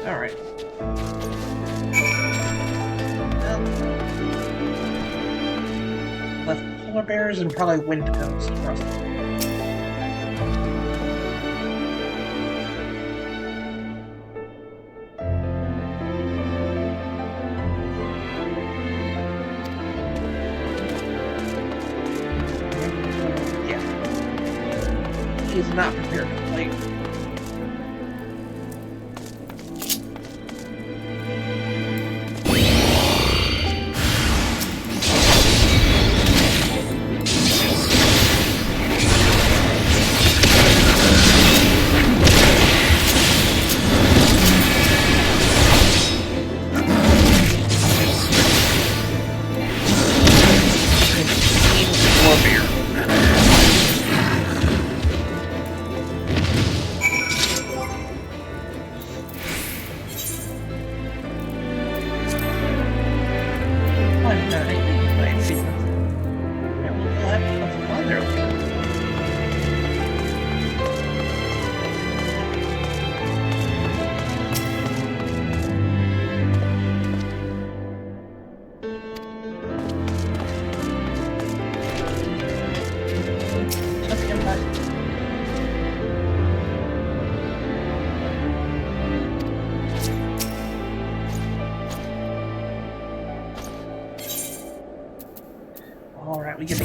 Alright. Left polar bears and probably wind toads across the way. Yeah. He is not prepared to play. Alright, we get the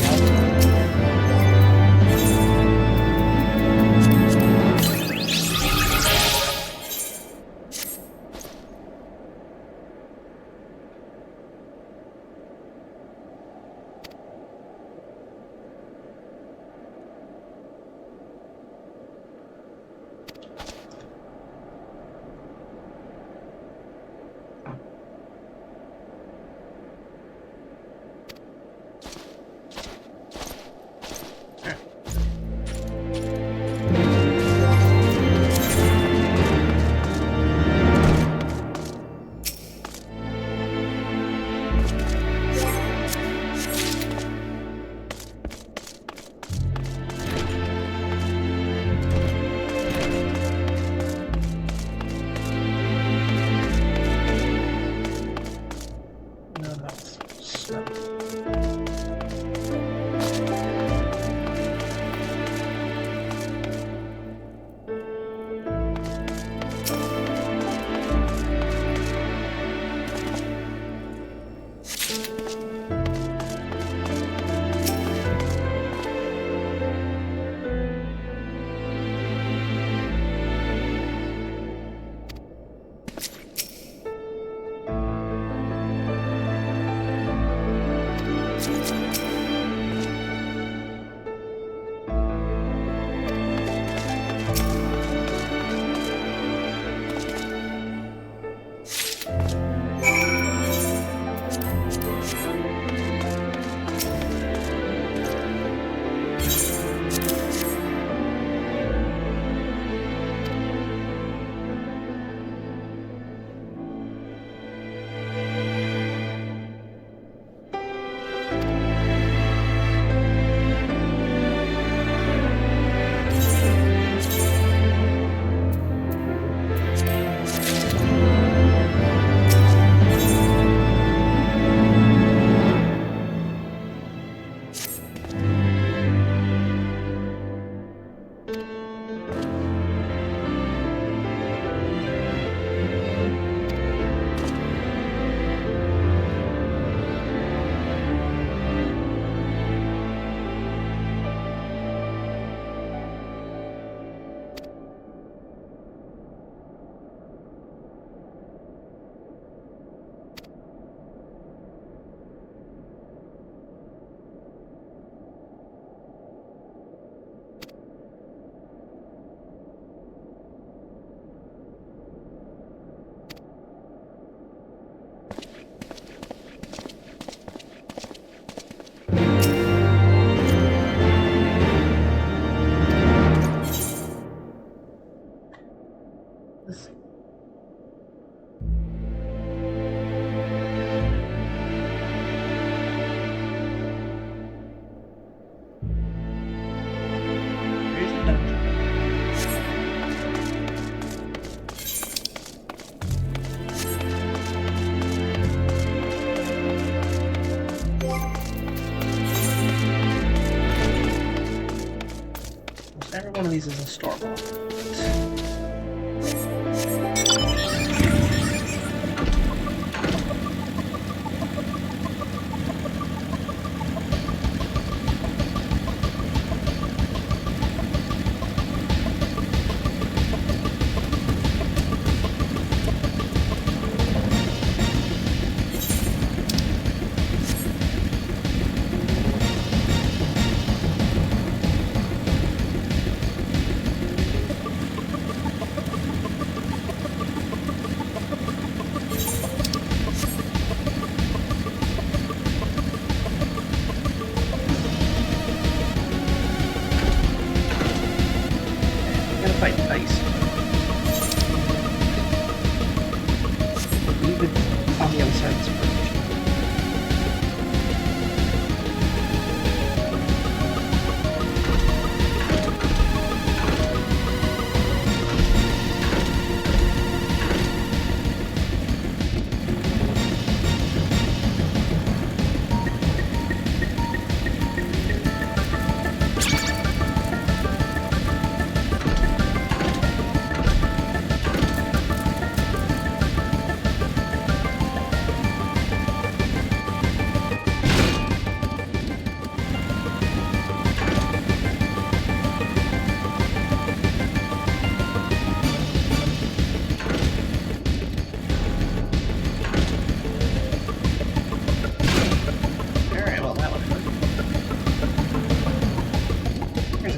of these is a Stormblood.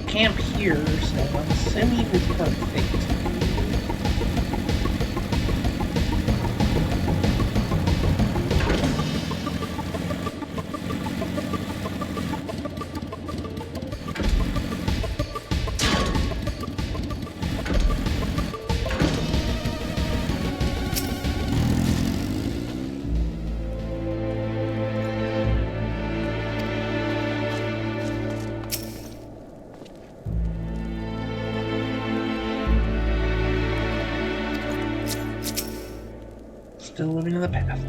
Camp here, so I'm assuming it's perfect. Still living in the past.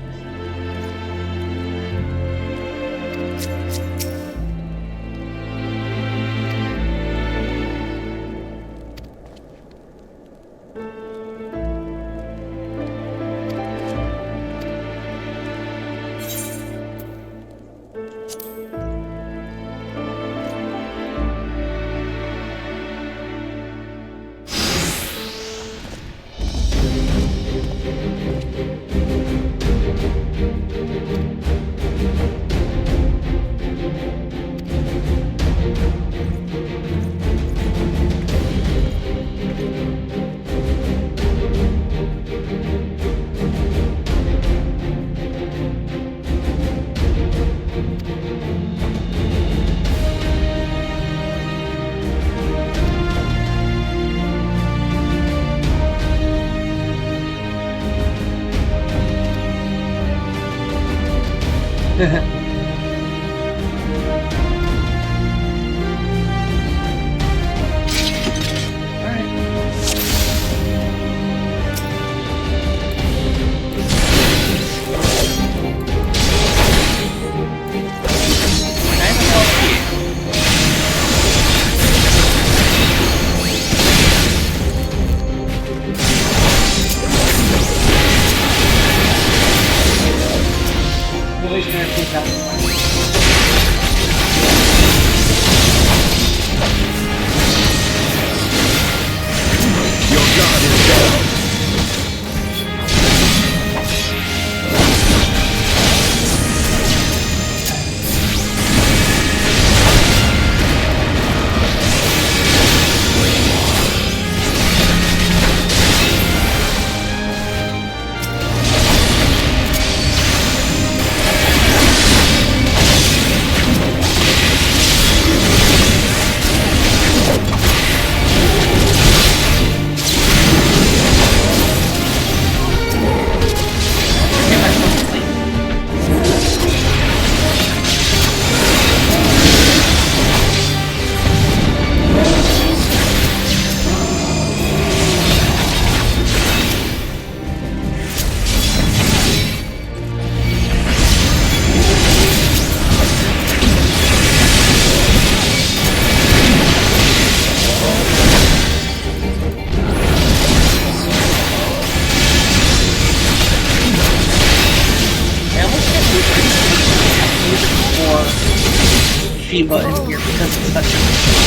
HP button here because it's such a...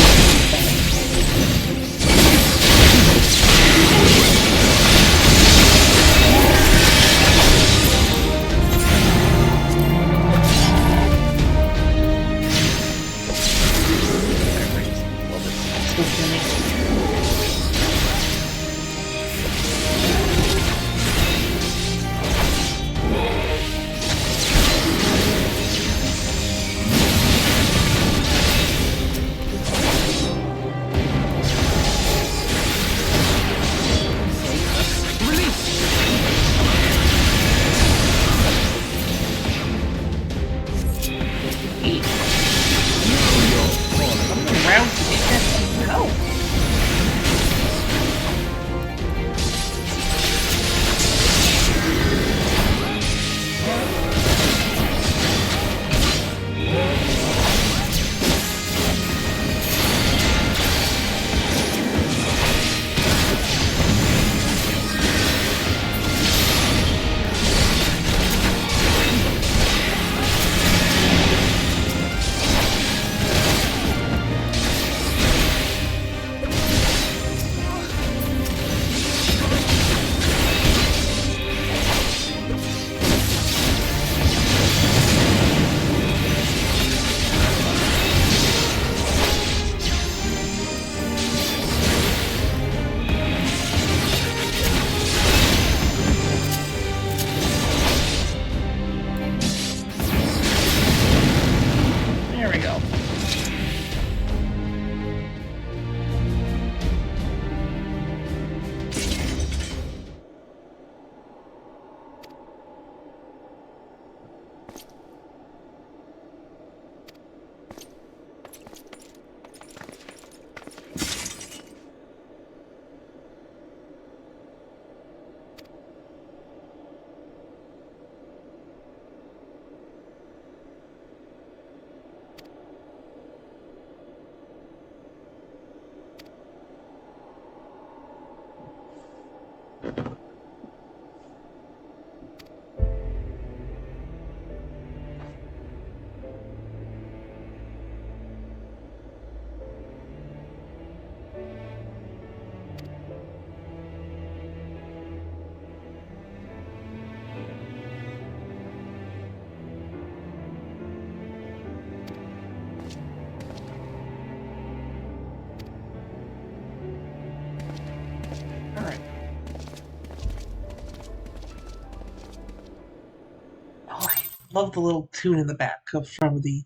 Love the little tune in the back from the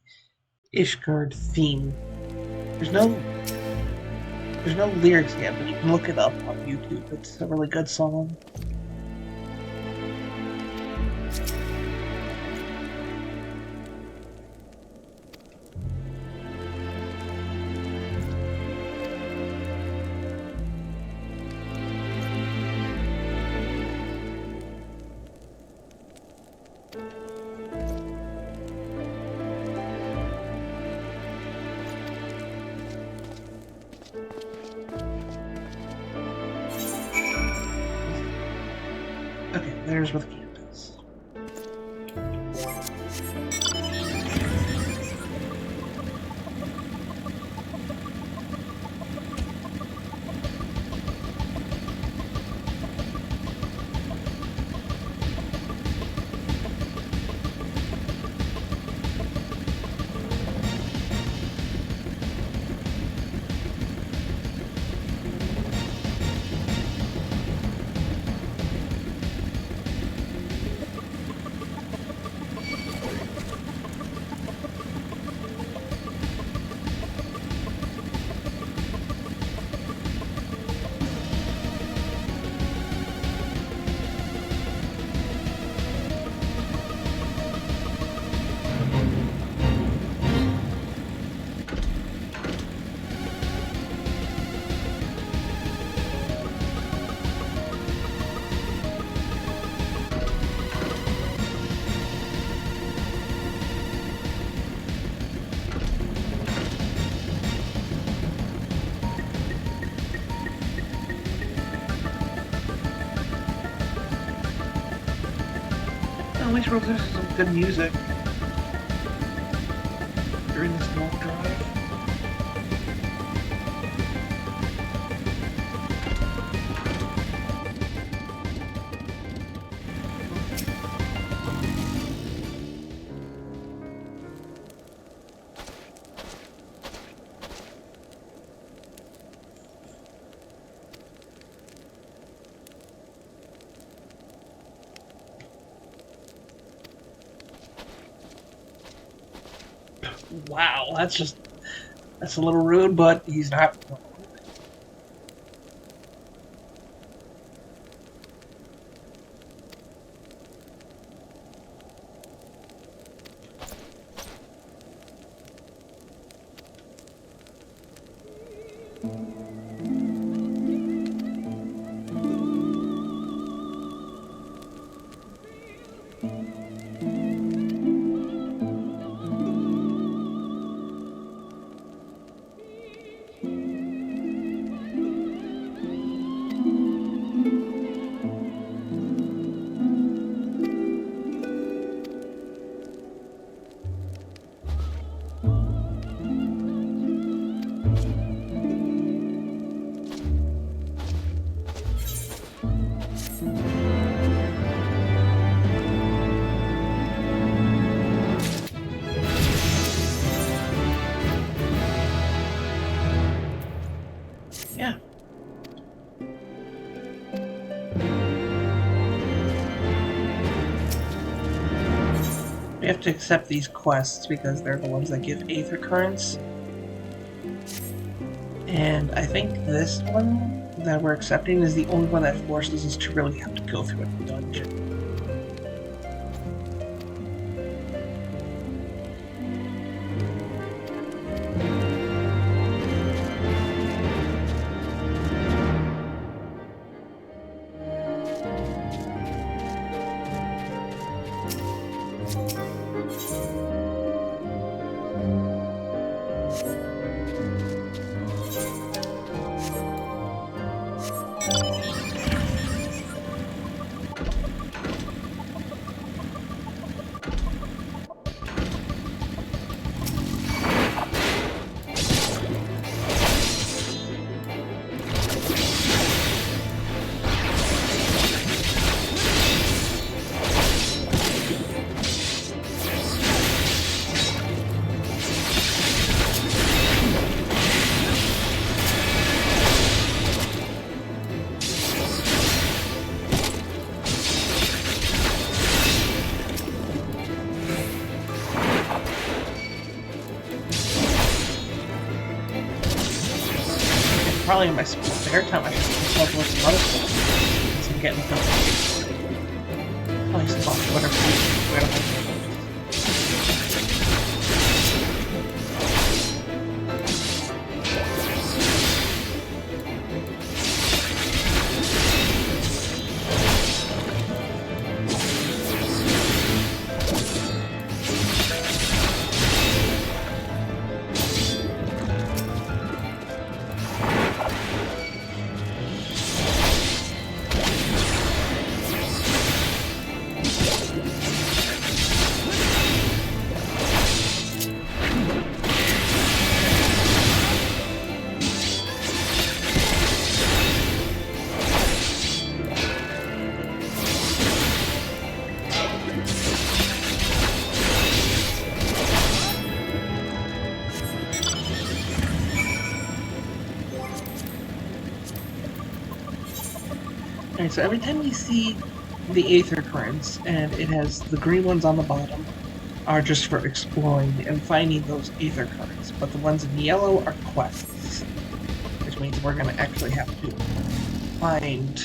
Ishgard theme. There's no lyrics yet, but you can look it up on YouTube. It's a really good song. There's with campus. At least we're listening to some good music. during this long drive. Wow, that's a little rude, but he's not. Yeah. We have to accept these quests because they're the ones that give Aether Currents. And I think this one that we're accepting is the only one that forces us to really have to go through a dungeon. Probably in my spare time I should myself with some other stuff. Since I'm getting done. Oh, he's lost whatever. Alright, so every time you see the Aether Currents, and it has the green ones on the bottom, are just for exploring and finding those Aether Currents, but the ones in yellow are quests, which means we're going to actually have to find...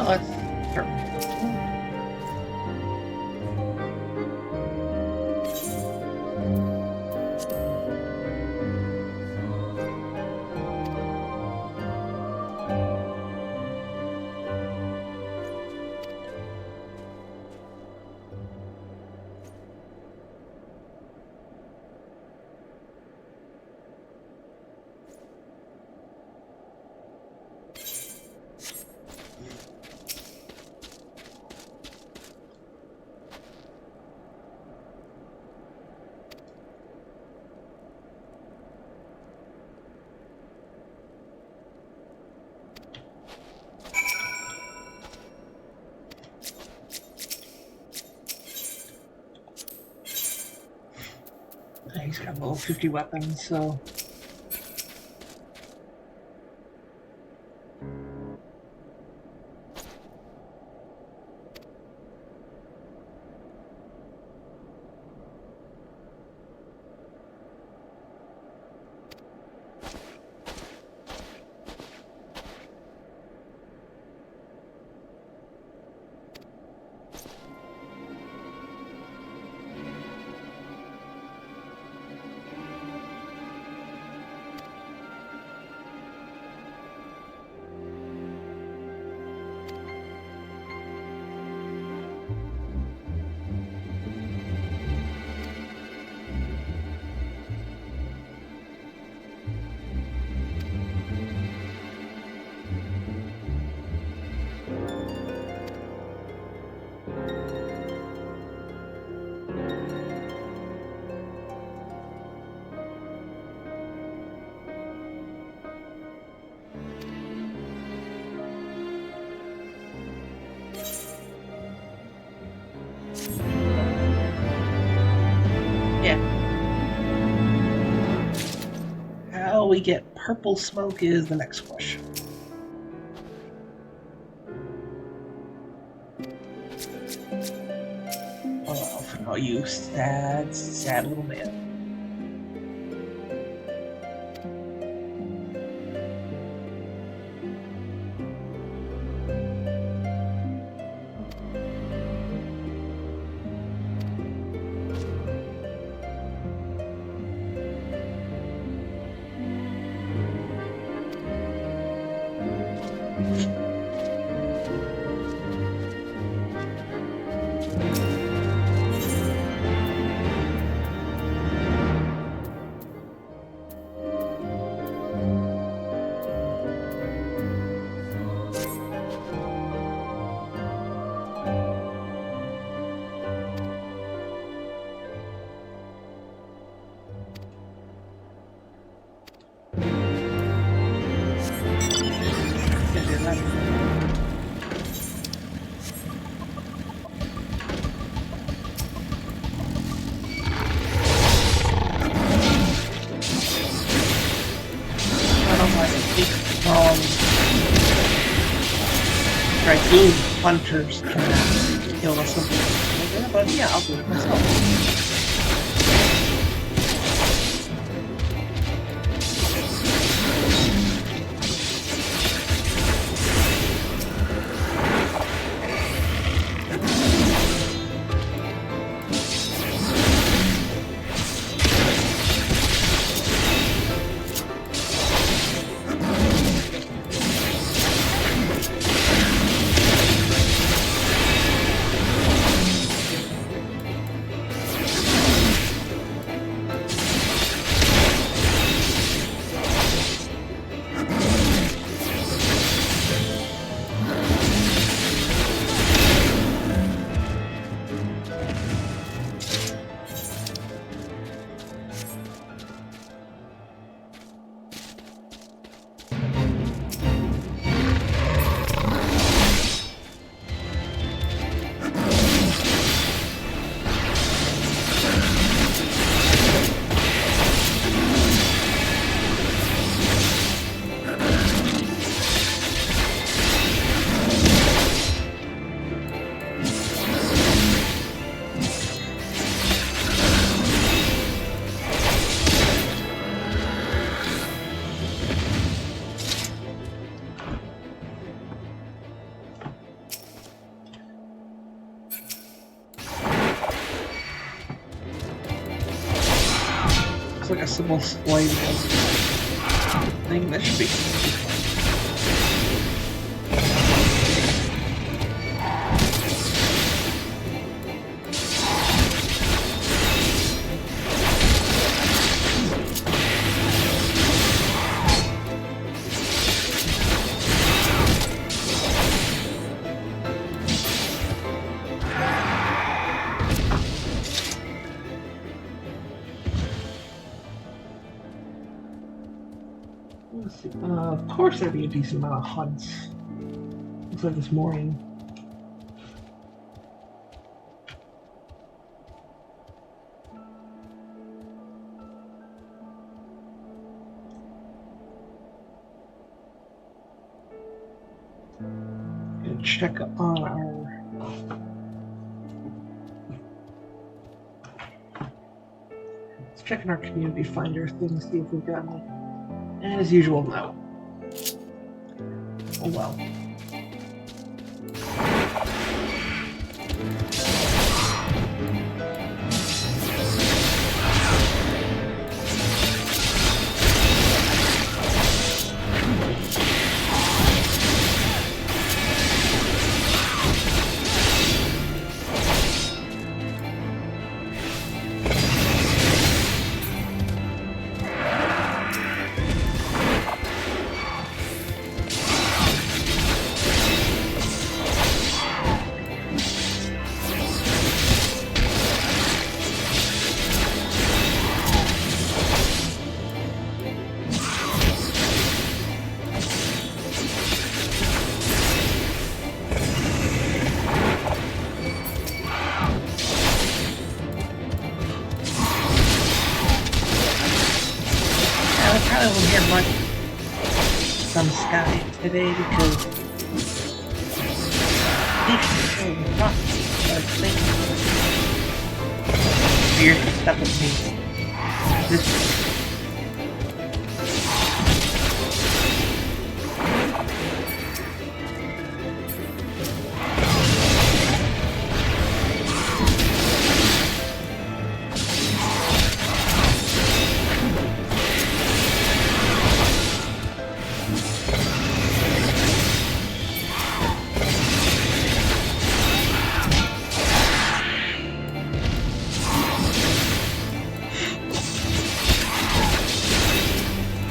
let's start. He's got level 50 weapons, so... How we get purple smoke is the next question. Oh, for now, you sad, sad little man. Dragoon hunters can kill us something like that, but yeah, I'll do it myself. possible sliding thing. That should be fun. Of course there'd be a decent amount of hunts. Looks like this morning. Gonna check on our... Let's check in our community finder thing, see if we've got any. And as usual, no. Oh well. I will get much from Sky today because it's so rough. Weird stuff with me. This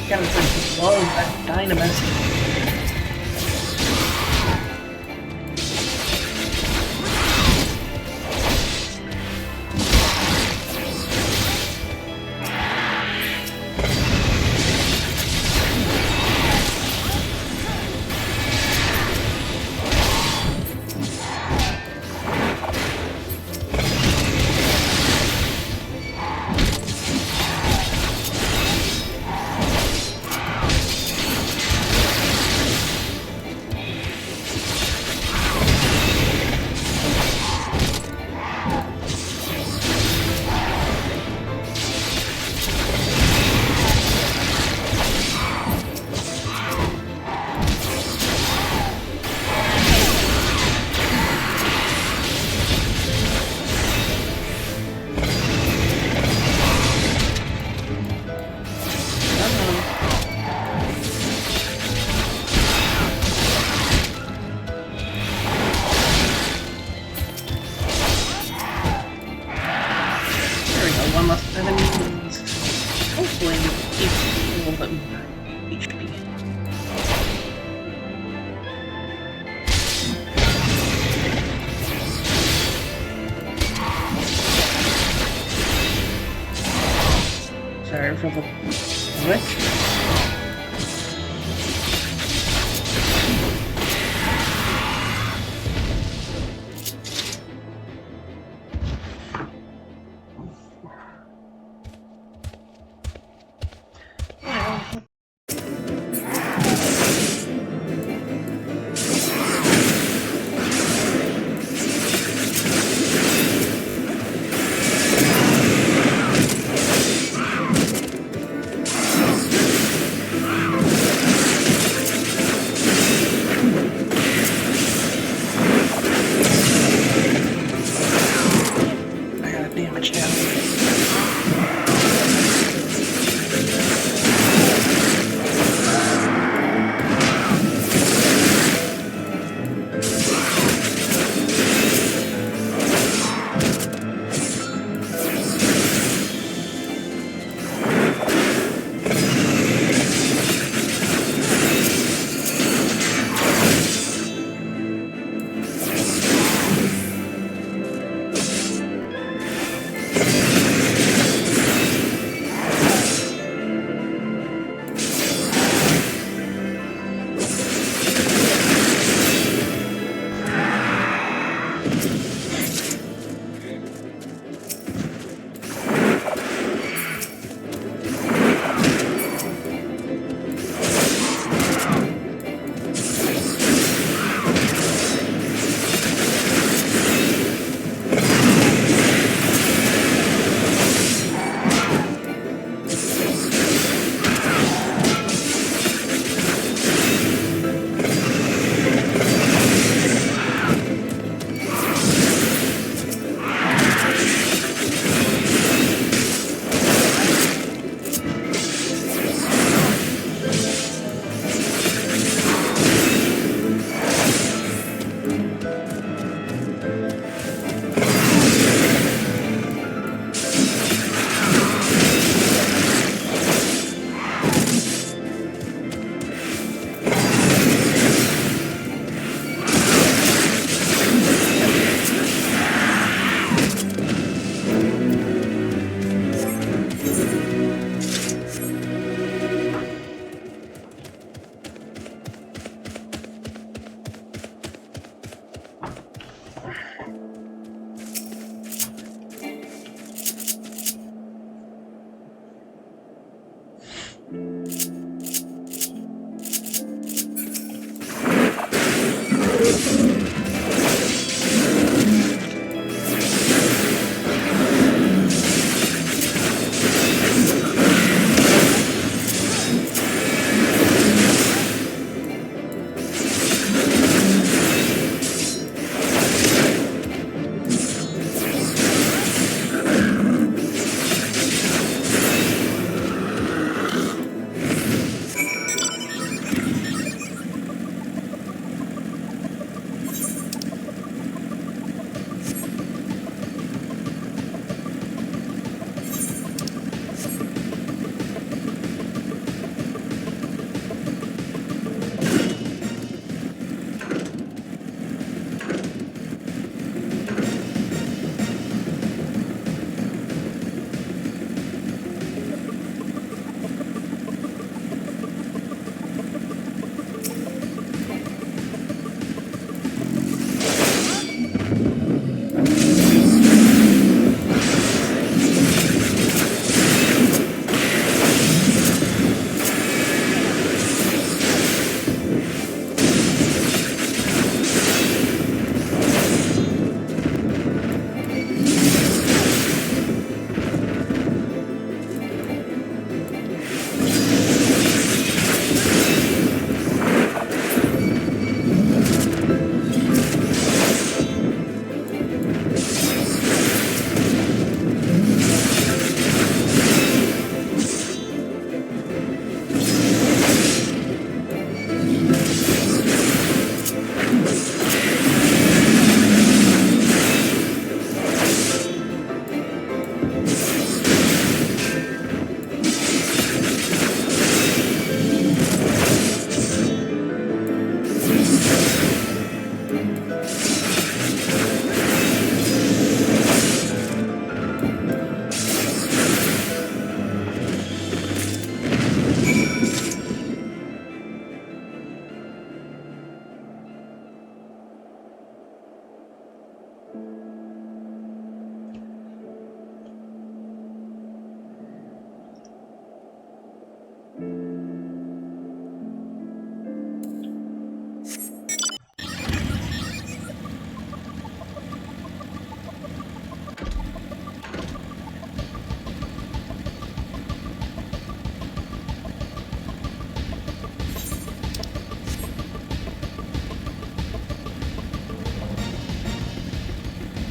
gotta bring some low that dynamite. One less enemy means hopefully keep a little bit more HP. Sorry for the glitch.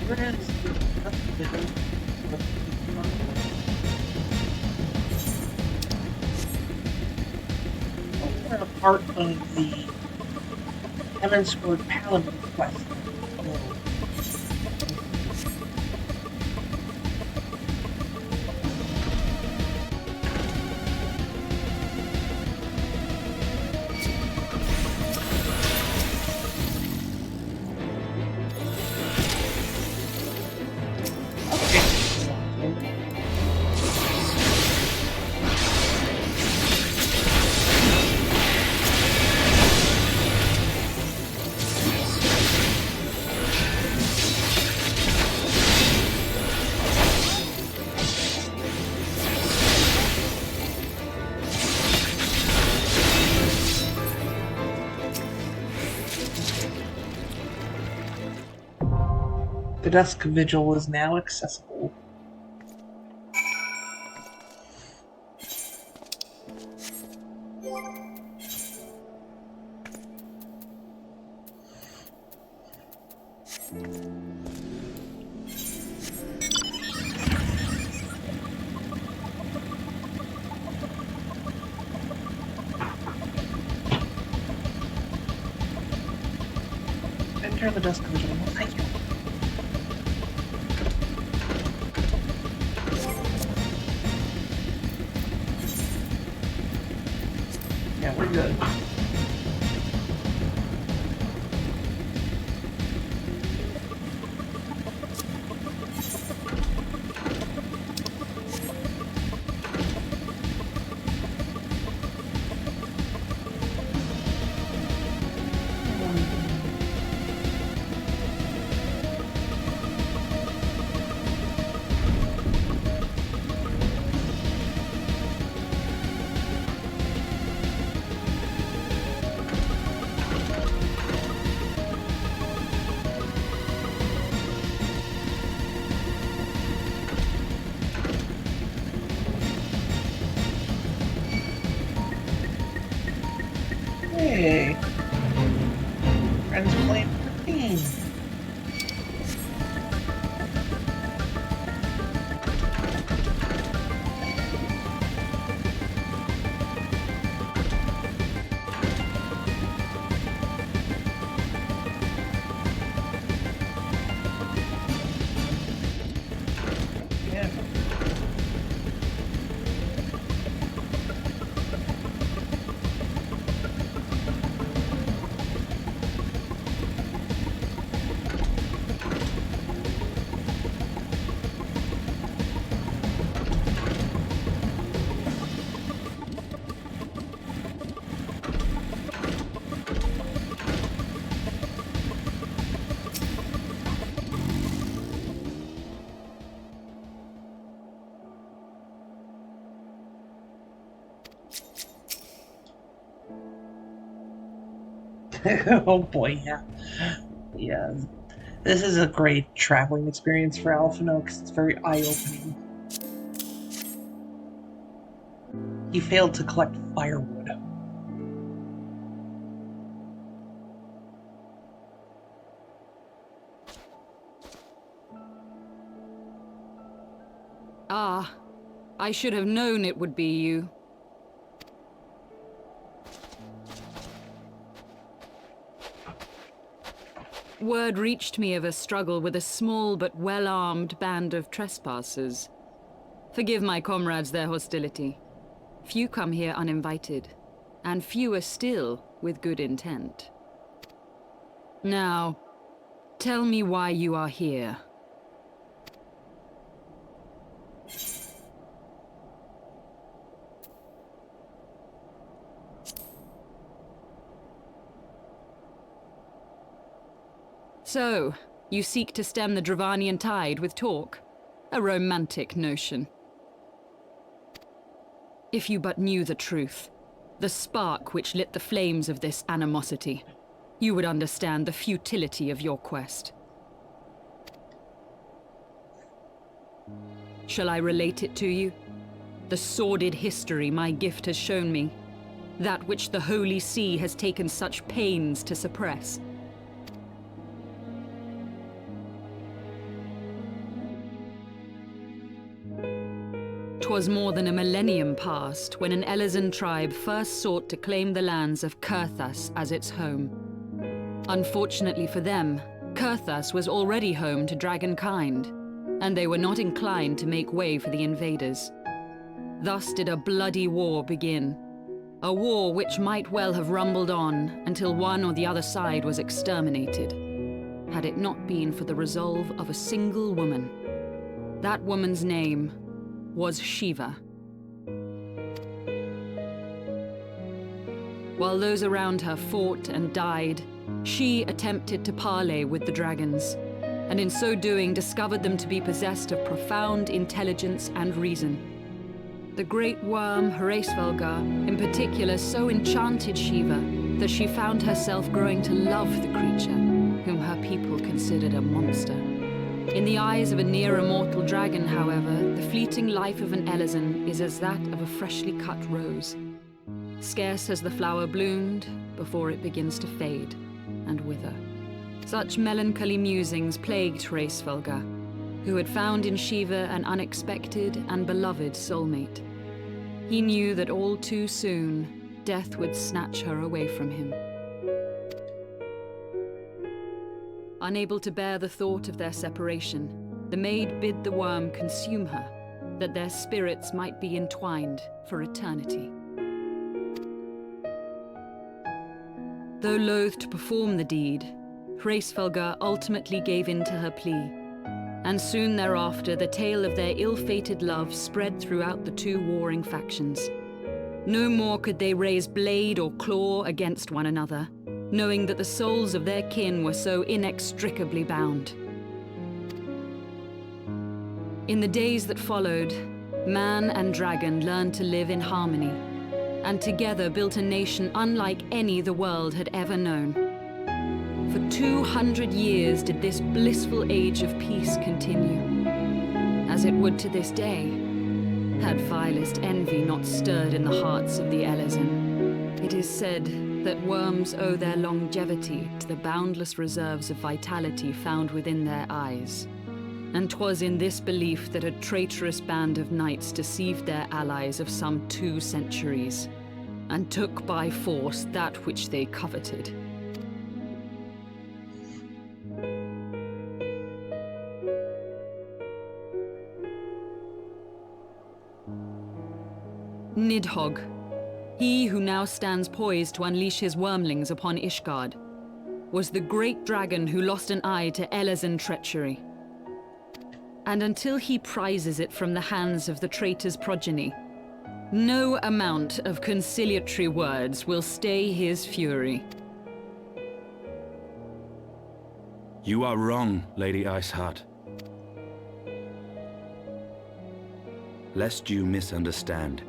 Where is we're a part of the Heavensward Paladin quest. The Dusk Vigil is now accessible. Enter the Dusk Vigil. Thank you. Yeah, we're good. Hey, friends playing 15. Yeah. Oh boy, yeah. Yeah. This is a great traveling experience for Alphino because it's very eye-opening. He failed to collect firewood. Ah, I should have known it would be you. Word reached me of a struggle with a small but well-armed band of trespassers. Forgive my comrades their hostility. Few come here uninvited, and fewer still with good intent. Now, tell me why you are here. So, you seek to stem the Dravanian tide with talk? A romantic notion. If you but knew the truth, the spark which lit the flames of this animosity, you would understand the futility of your quest. Shall I relate it to you? The sordid history my gift has shown me, that which the Holy See has taken such pains to suppress. 'Twas more than a millennium past when an Elezen tribe first sought to claim the lands of Kurthas as its home. Unfortunately for them, Kurthas was already home to dragonkind, and they were not inclined to make way for the invaders. Thus did a bloody war begin, a war which might well have rumbled on until one or the other side was exterminated, had it not been for the resolve of a single woman. That woman's name was Shiva. While those around her fought and died, she attempted to parley with the dragons, and in so doing discovered them to be possessed of profound intelligence and reason. The great worm Hraesvelgar, in particular, so enchanted Shiva that she found herself growing to love the creature, whom her people considered a monster. In the eyes of a near-immortal dragon, however, the fleeting life of an Elezen is as that of a freshly cut rose. Scarce has the flower bloomed before it begins to fade and wither. Such melancholy musings plagued Hraesvelgar, who had found in Shiva an unexpected and beloved soulmate. He knew that all too soon, death would snatch her away from him. Unable to bear the thought of their separation, the maid bid the worm consume her, that their spirits might be entwined for eternity. Though loath to perform the deed, Hraesvelgar ultimately gave in to her plea, and soon thereafter the tale of their ill-fated love spread throughout the two warring factions. No more could they raise blade or claw against one another, knowing that the souls of their kin were so inextricably bound. In the days that followed, man and dragon learned to live in harmony, and together built a nation unlike any the world had ever known. For 200 years did this blissful age of peace continue, as it would to this day, had vilest envy not stirred in the hearts of the Elezen. It is said that worms owe their longevity to the boundless reserves of vitality found within their eyes. And 'twas in this belief that a traitorous band of knights deceived their allies of some 2 centuries, and took by force that which they coveted. Nidhogg, he who now stands poised to unleash his wormlings upon Ishgard, was the great dragon who lost an eye to Elezen treachery. And until he prizes it from the hands of the traitor's progeny, no amount of conciliatory words will stay his fury. You are wrong, Lady Iceheart. Lest you misunderstand,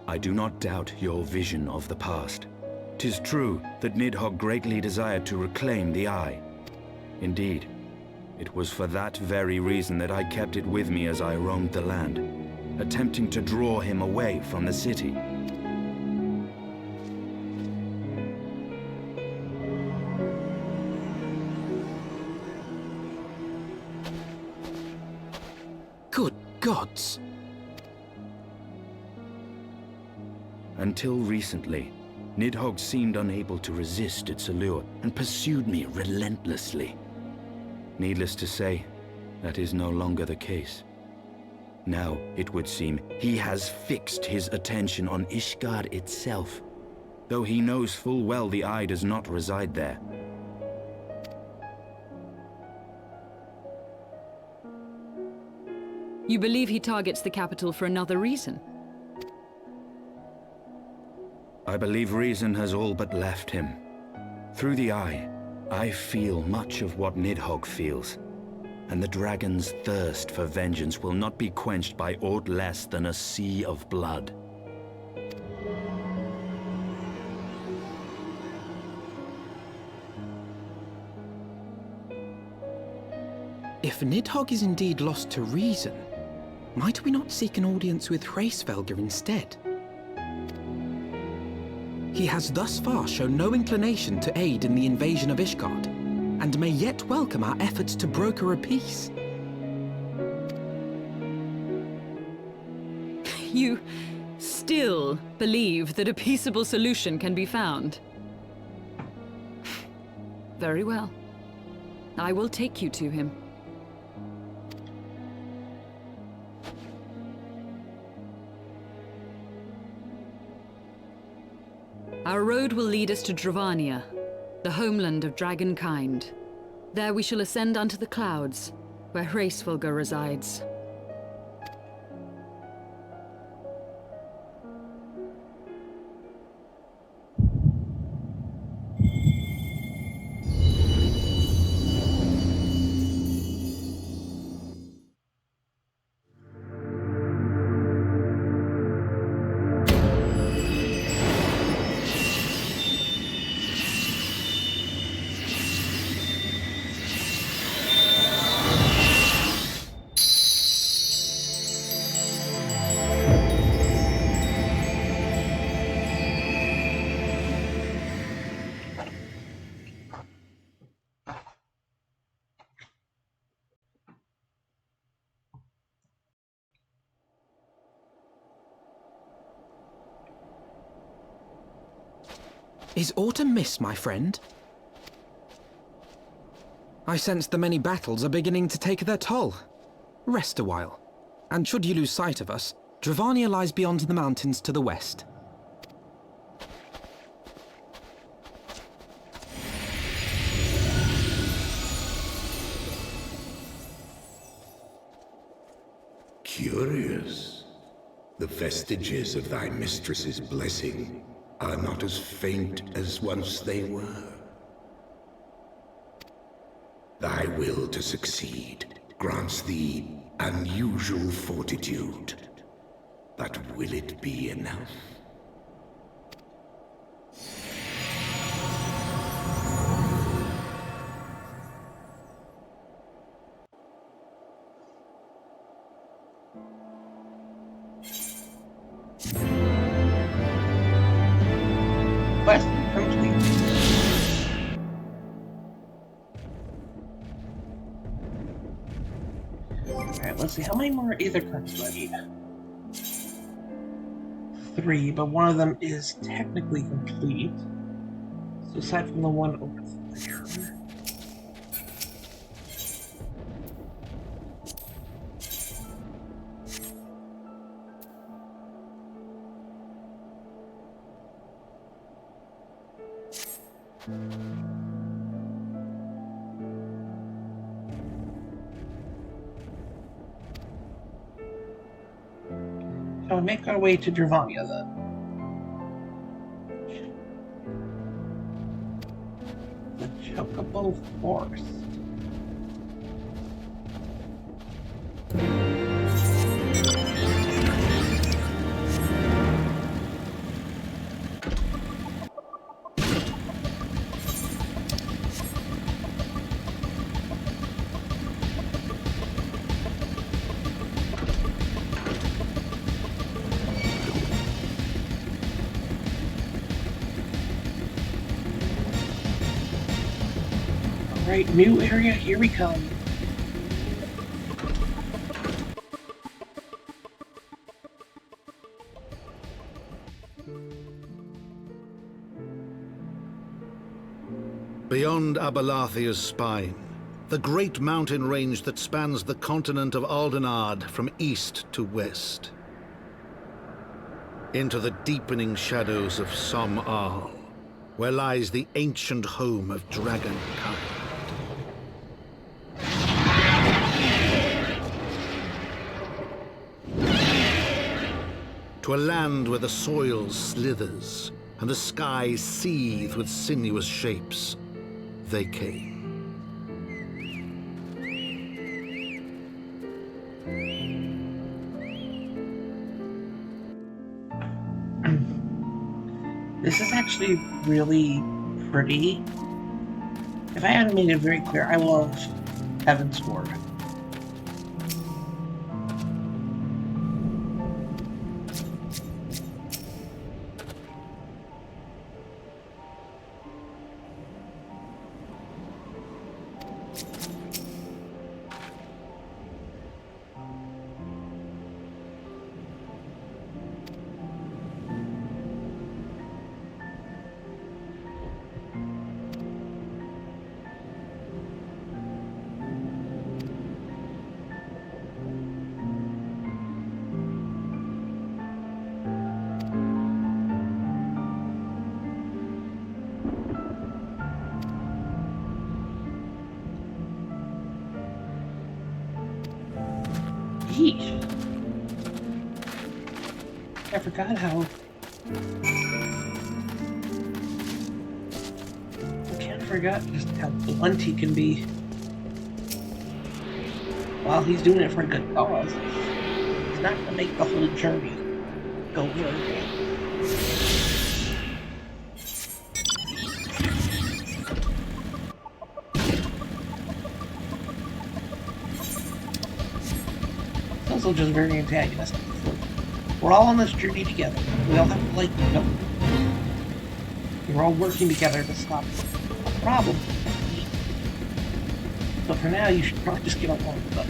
I do not doubt your vision of the past. 'Tis true that Nidhogg greatly desired to reclaim the Eye. Indeed, it was for that very reason that I kept it with me as I roamed the land, attempting to draw him away from the city. Good gods! Until recently, Nidhogg seemed unable to resist its allure and pursued me relentlessly. Needless to say, that is no longer the case. Now, it would seem, he has fixed his attention on Ishgard itself, though he knows full well the Eye does not reside there. You believe he targets the capital for another reason? I believe reason has all but left him. Through the Eye, I feel much of what Nidhogg feels, and the dragon's thirst for vengeance will not be quenched by aught less than a sea of blood. If Nidhogg is indeed lost to reason, might we not seek an audience with Hraesvelgar instead? He has thus far shown no inclination to aid in the invasion of Ishgard, and may yet welcome our efforts to broker a peace. you still believe that a peaceable solution can be found? Very well. I will take you to him. Our road will lead us to Dravania, the homeland of dragonkind. There we shall ascend unto the clouds, where Hraesvelga resides. Is autumn mist, my friend? I sense the many battles are beginning to take their toll. Rest a while, and should you lose sight of us, Dravania lies beyond the mountains to the west. Curious. The vestiges of thy mistress's blessing are not as faint as once they were. Thy will to succeed grants thee unusual fortitude. But will it be enough? Quest complete. Alright, let's see. How many more Aether cards do I need? 3, but one of them is technically complete. So aside from the one over there. Shall we make our way to Dravania then? The Chocobo Forest. Alright, new area, here we come. Beyond Abalathia's spine, the great mountain range that spans the continent of Aldenard from east to west. Into the deepening shadows of Som-Al, where lies the ancient home of dragonkind. To a land where the soil slithers and the skies seethe with sinuous shapes, they came. This is actually really pretty. If I hadn't made it very clear, I love Heavensward. Yeesh. I forgot how... I forgot just how blunt he can be. While he's doing it for a good cause, he's not going to make the whole journey go very well. It's also just very antagonistic. We're all on this journey together. We all have to like each other. We're all working together to stop the problem. But for now, you should probably just get along with us.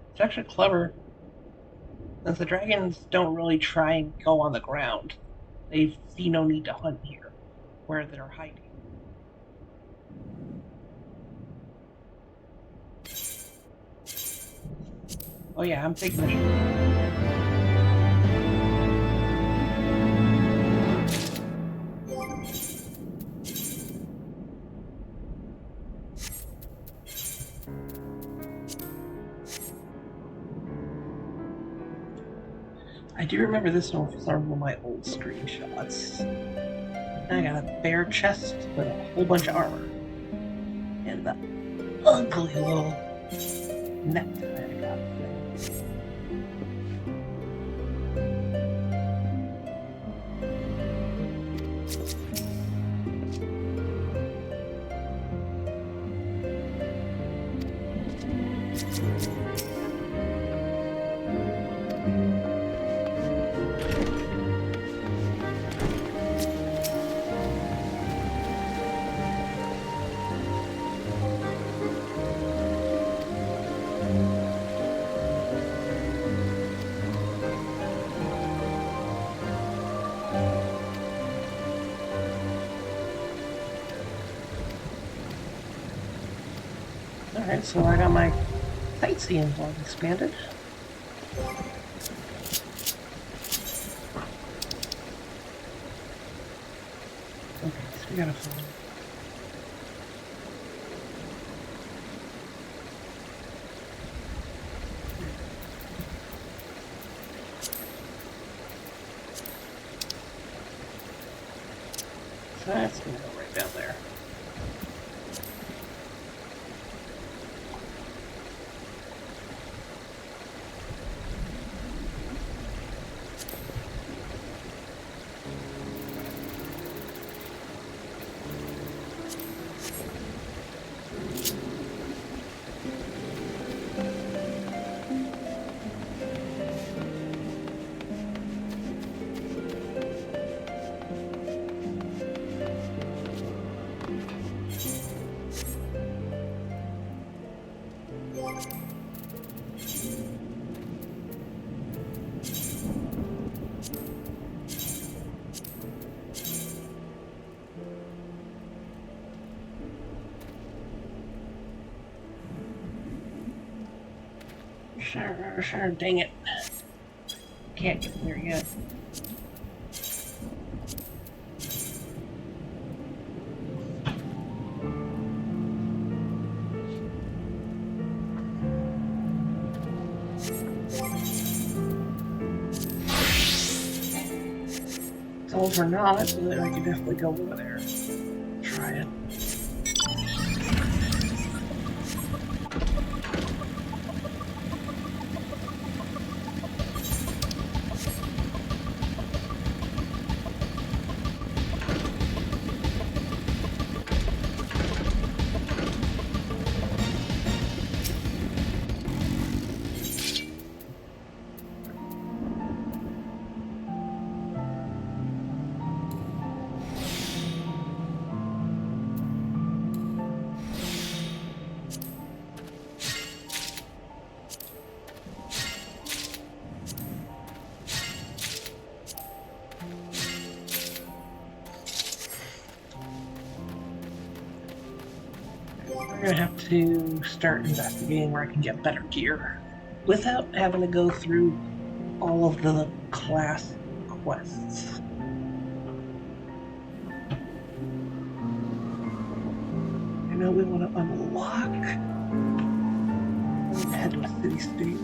It's actually clever, since the dragons don't really try and go on the ground. They see no need to hunt here, where they're hiding. Oh yeah, I'm taking the shot. I do remember this one from some of my old screenshots. I got a bare chest with a whole bunch of armor. And the ugly little necktie I got. Alright, so I got my sightseeing log expanded. Okay, so we gotta find... So that's gonna go right down there. Sure, dang it. Can't get there yet. Souls or not, but I can definitely go over there. Try it. I'm gonna have to start investigating where I can get better gear without having to go through all of the class quests. I know we want to unlock. Head to a city-state.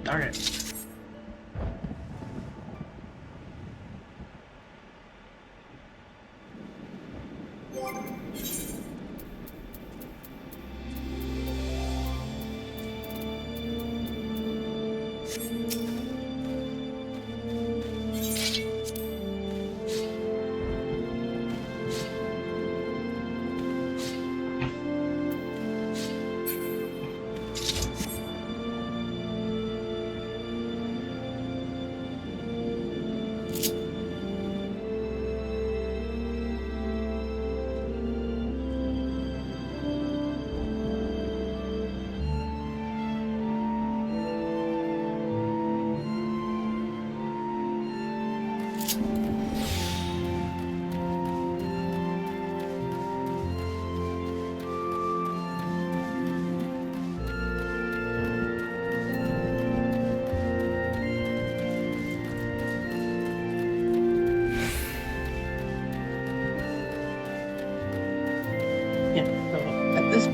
Darn it.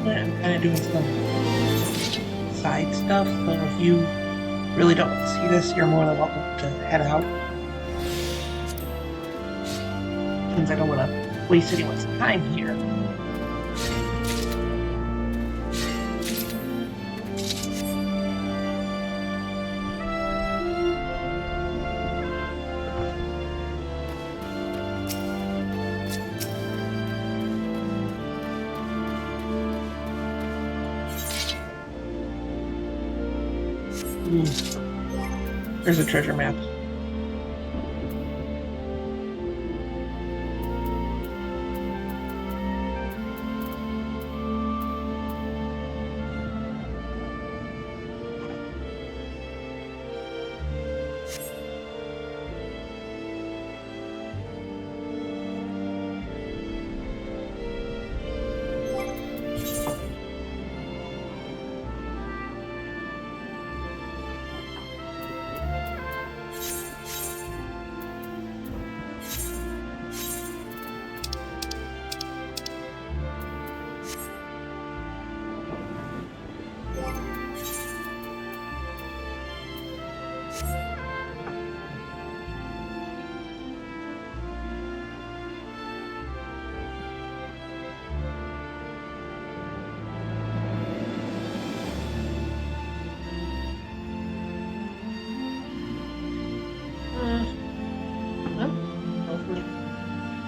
I'm kind of doing some side stuff, so if you really don't want to see this, you're more than welcome to head out. Since I don't want to waste anyone's time here. There's a treasure map.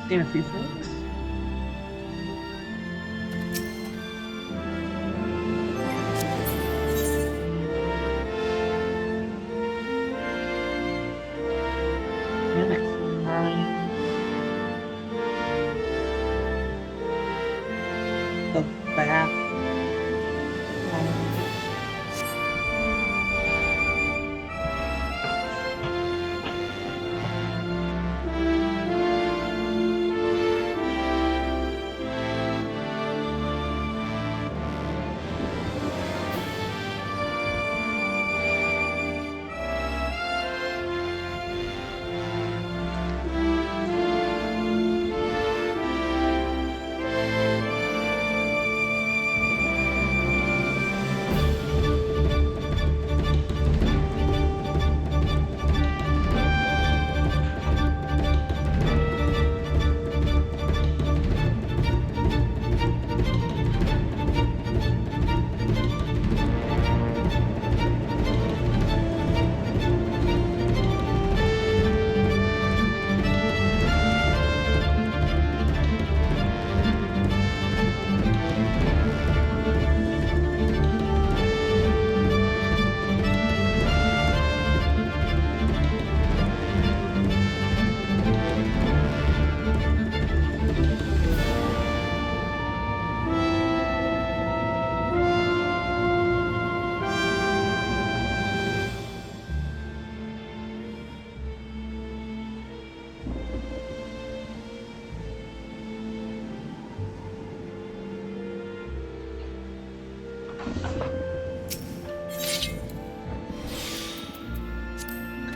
Seen a few things. The bath.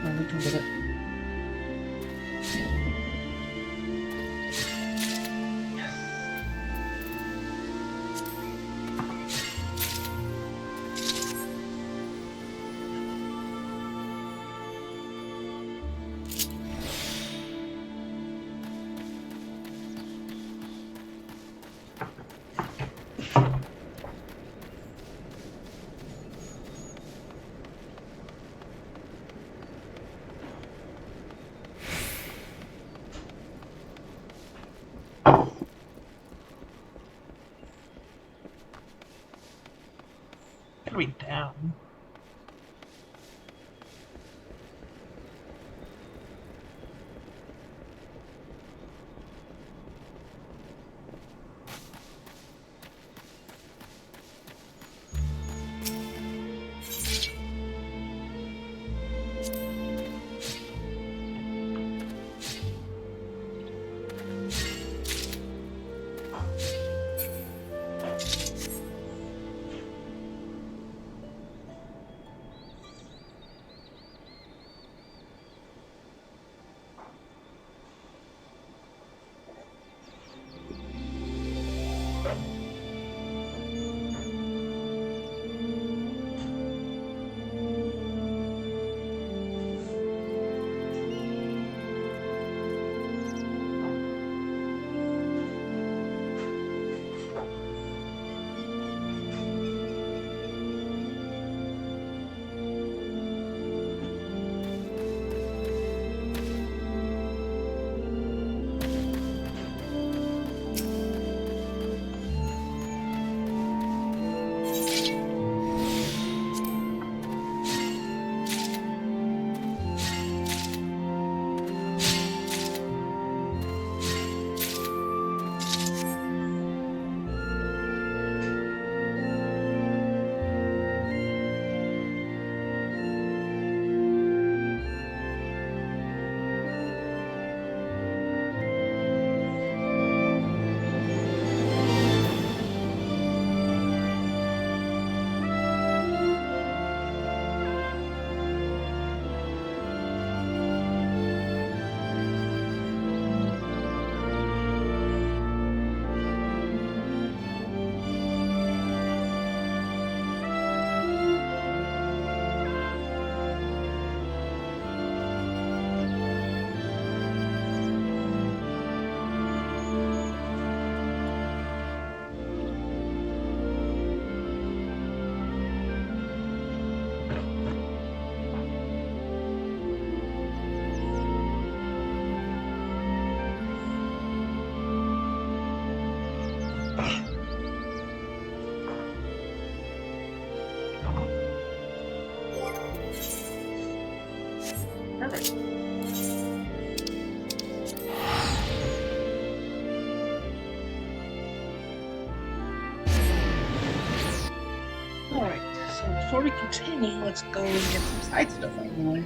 We can get it. Gotta be down. Perfect. Alright, so before we continue, let's go and get some side stuff out of the way.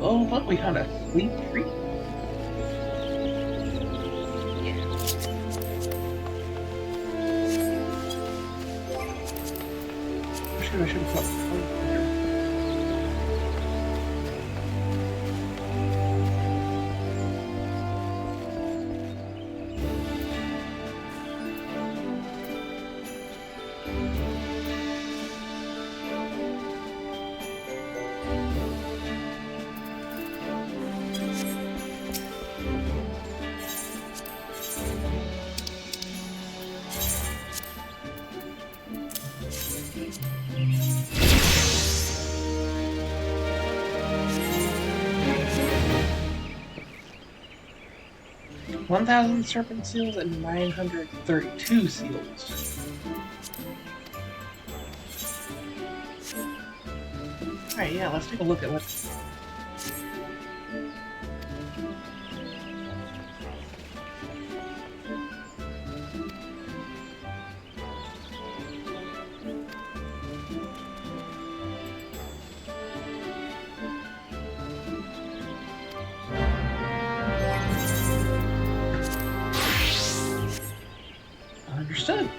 Oh, look, we got a fleet tree. I should have put here. $1,000 serpent seals and 932 seals. Alright, yeah, let's take a look at what... Understood.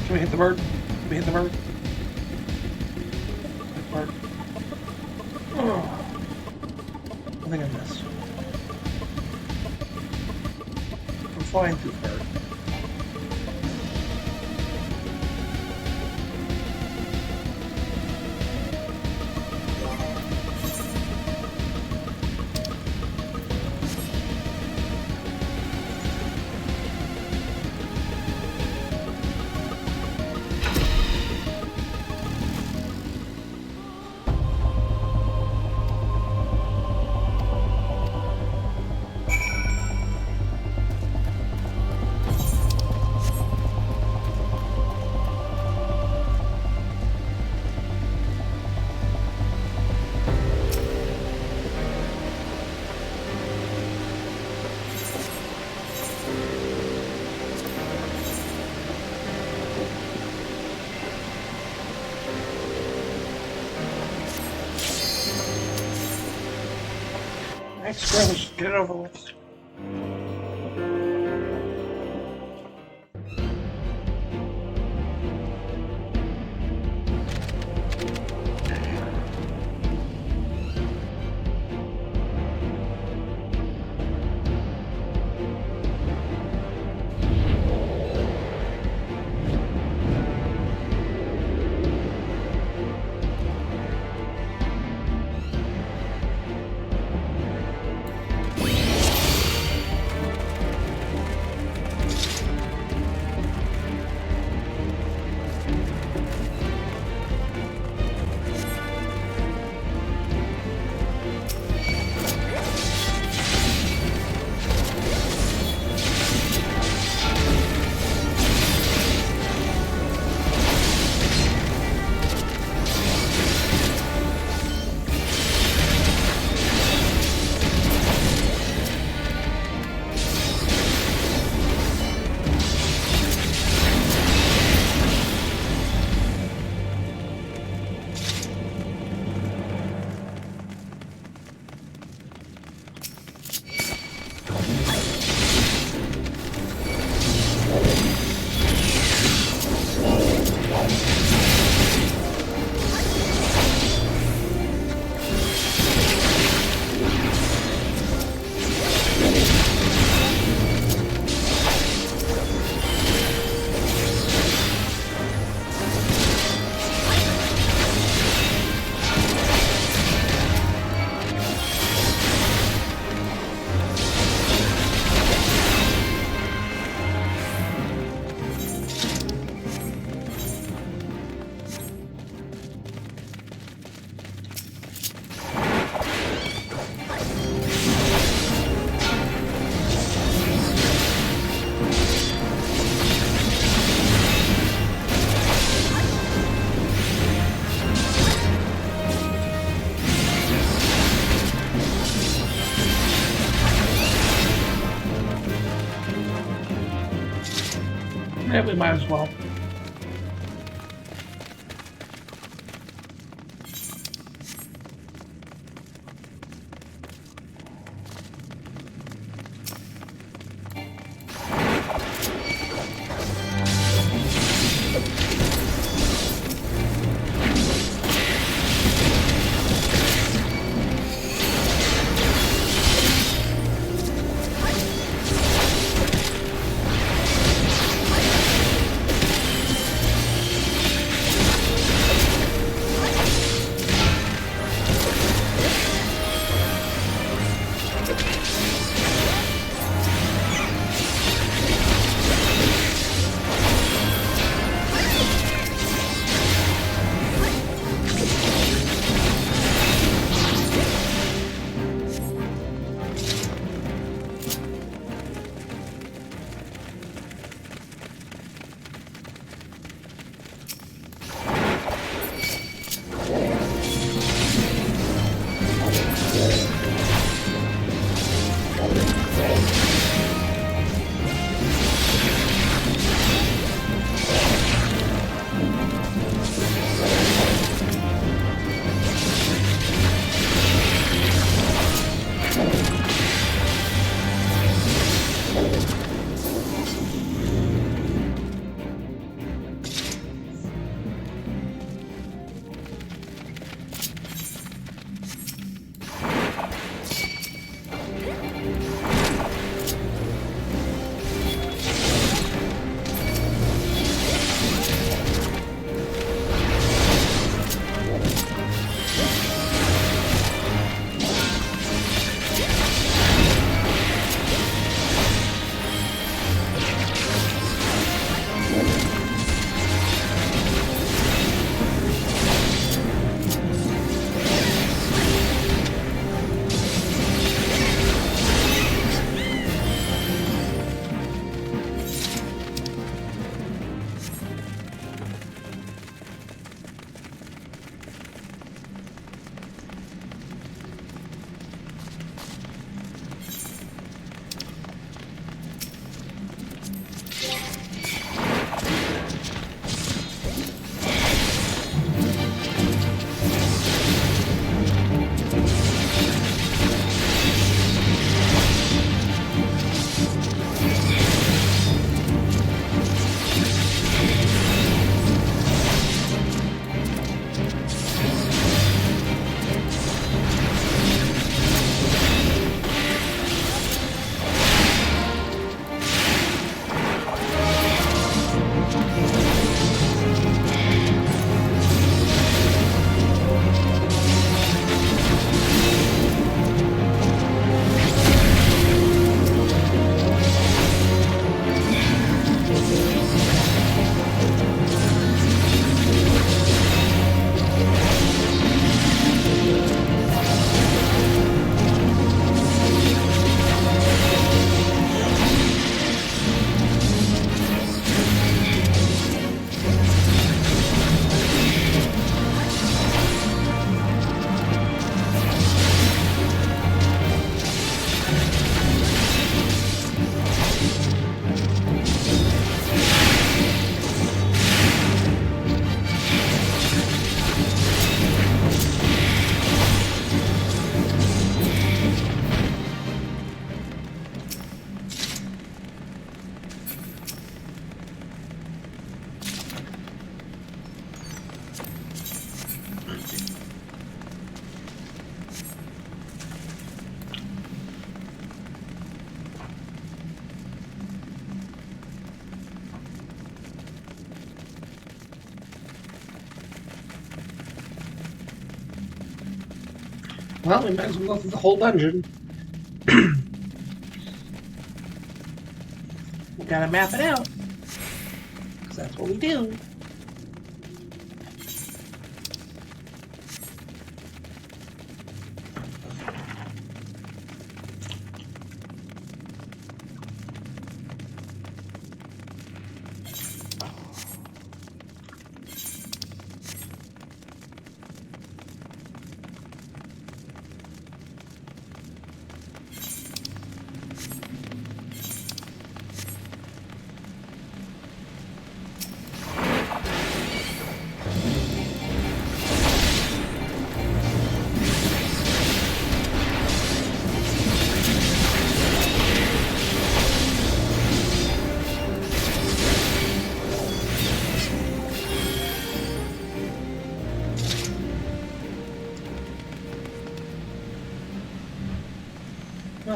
Can we hit the bird? Can we hit the bird? Hit the bird. Oh. I think I missed. I'm flying through the bird. Next skirmish, get it over with. Yeah, we might as well. Well, we might as well go through the whole dungeon. We gotta map it out. Because that's what we do.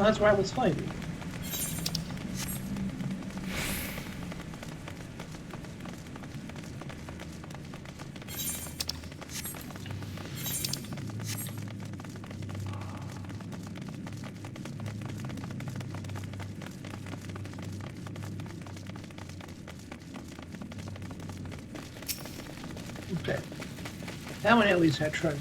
No, that's where I was fighting. Okay. That one at least had treasure.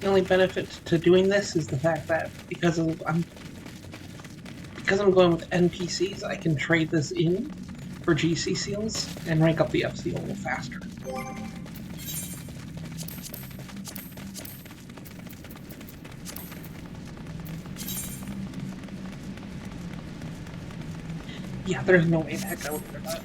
The only benefit to doing this is the fact that because I'm going with NPCs, I can trade this in for GC seals and rank up the F seal a little faster. Yeah, there's no way the heck I would do that.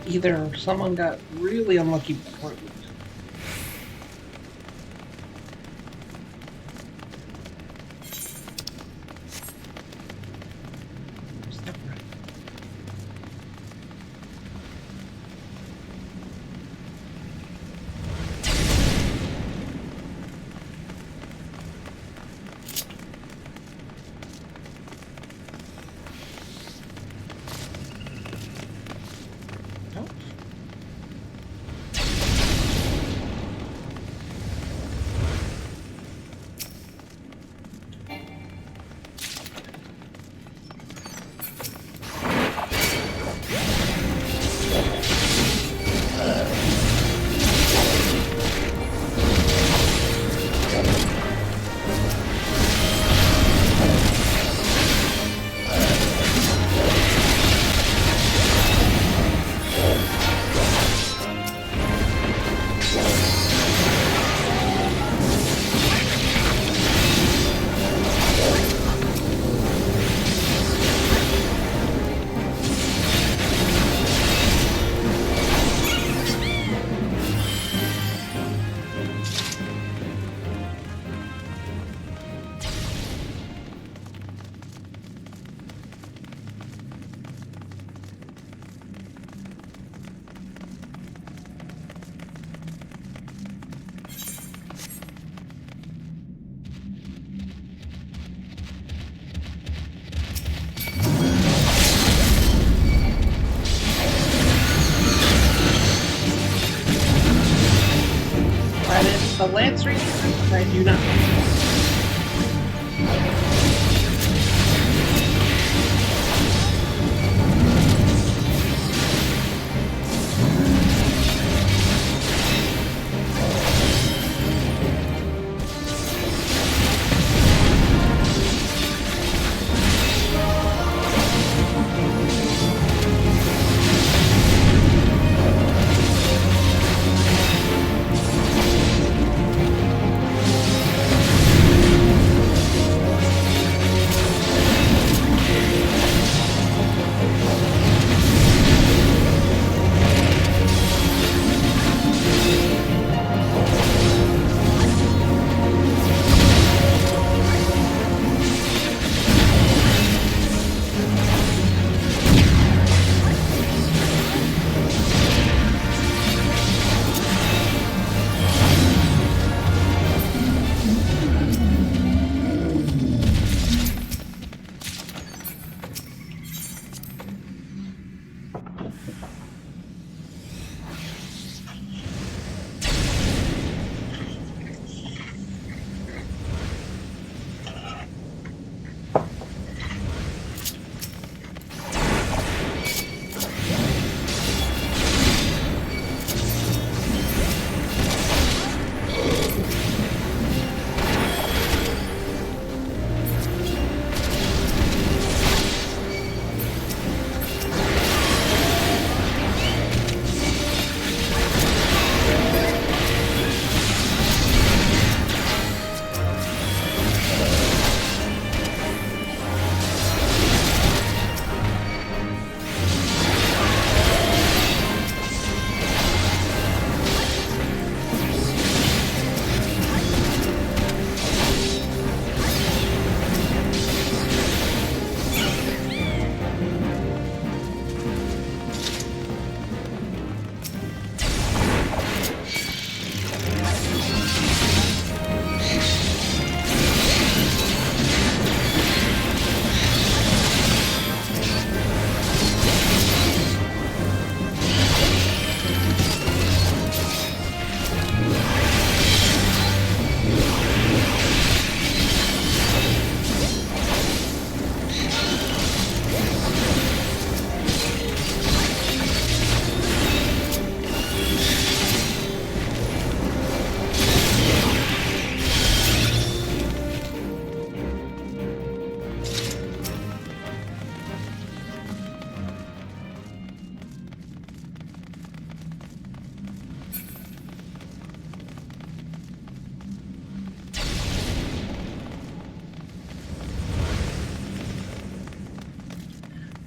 Either someone got really unlucky before it moved. Lance Ranger? I do not.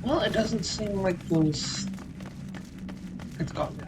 Well, it doesn't seem like those... It's gone now.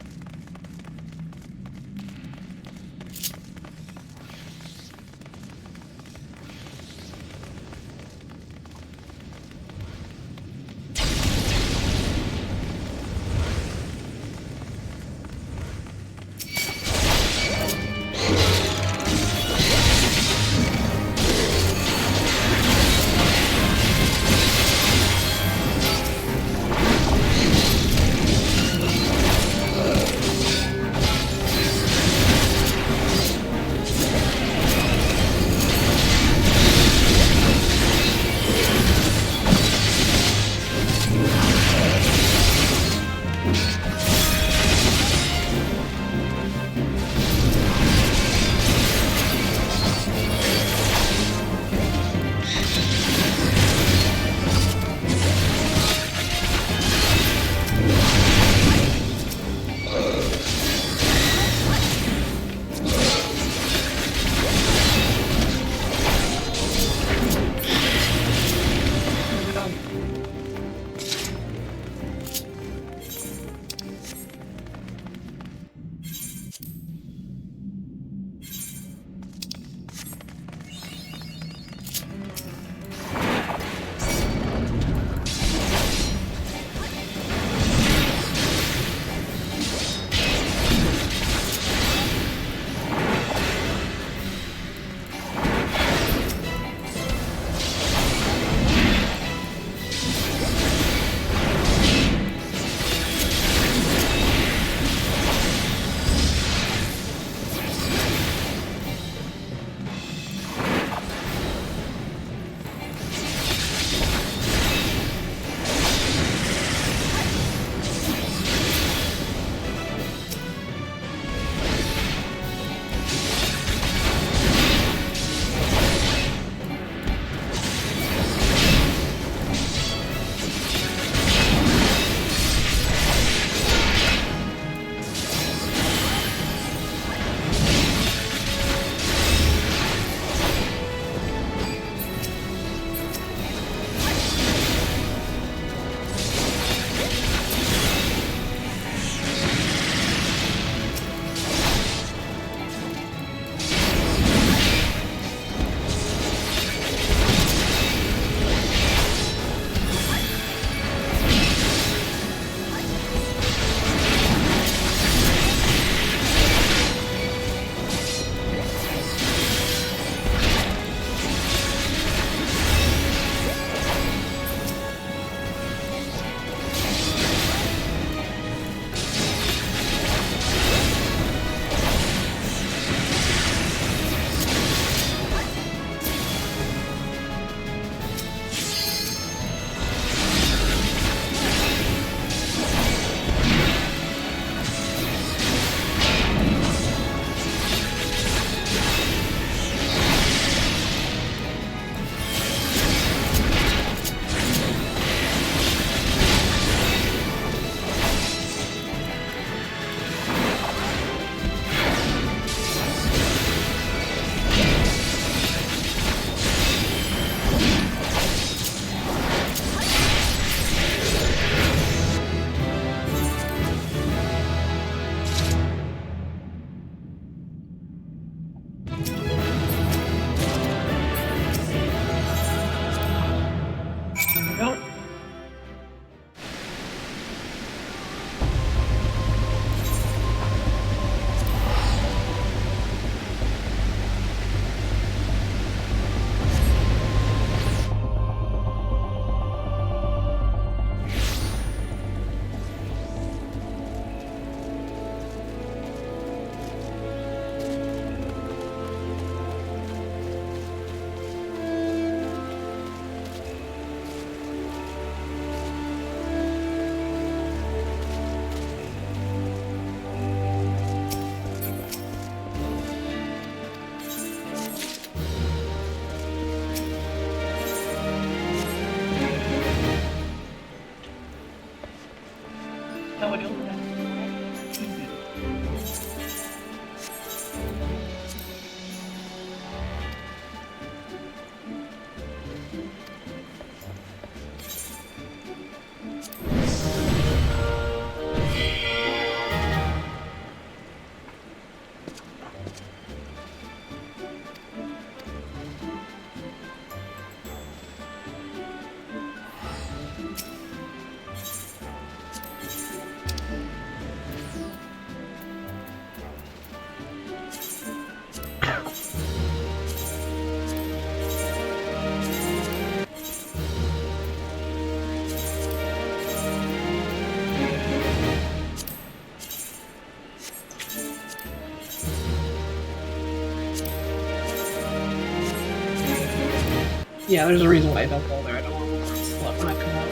Yeah, there's a reason why I don't go there. I don't want to slut when I come out.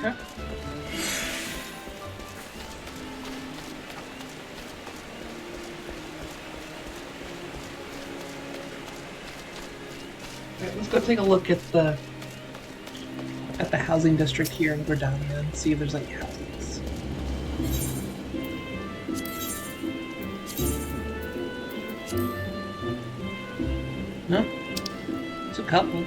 Okay. Alright, let's go take a look at the housing district here in Gridania and see if there's any houses. No? It's a couple.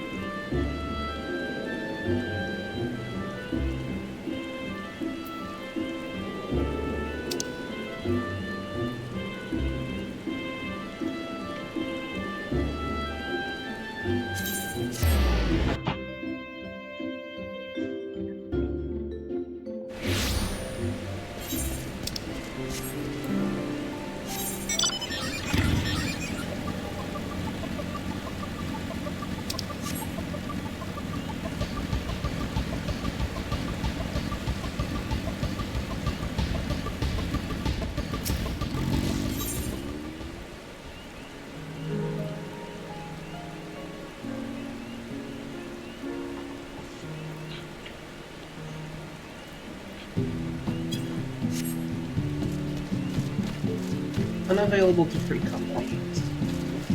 Unavailable to free companies.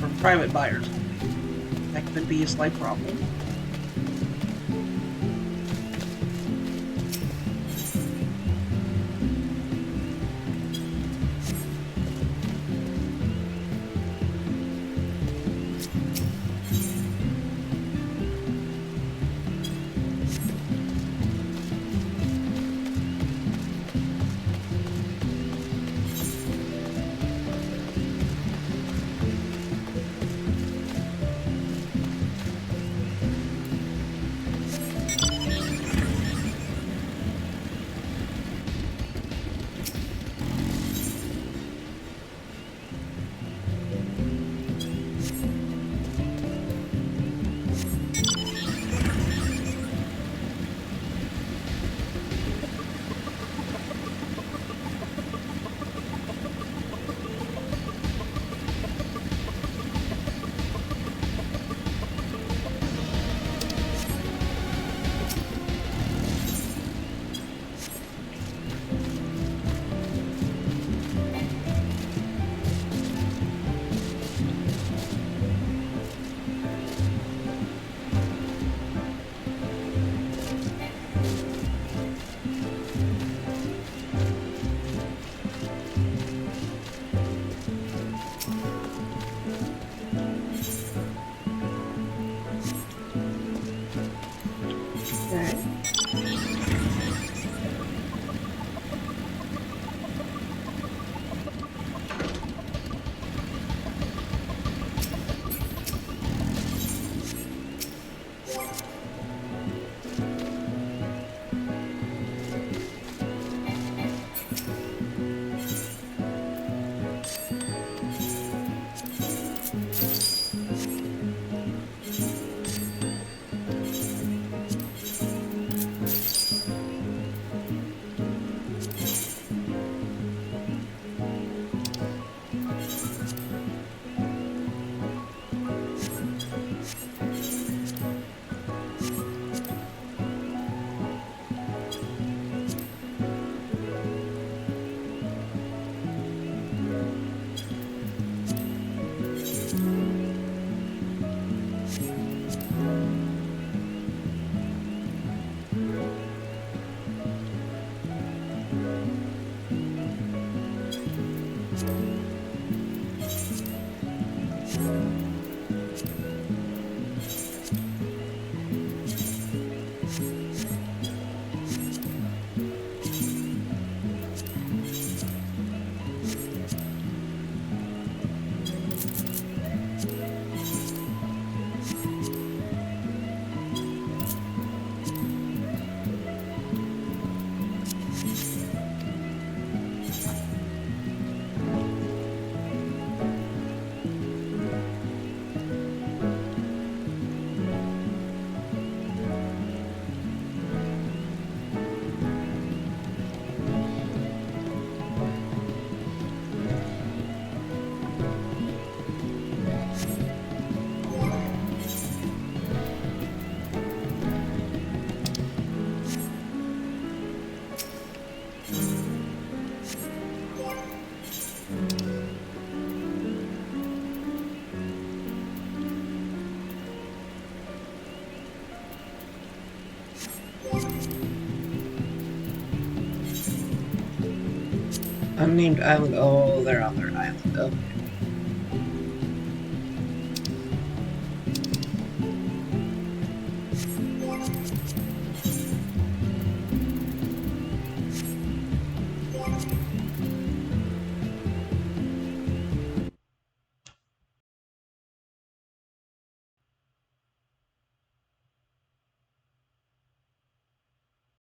For private buyers only. That could be a slight problem. Unnamed island. Oh, they're on their island. Okay.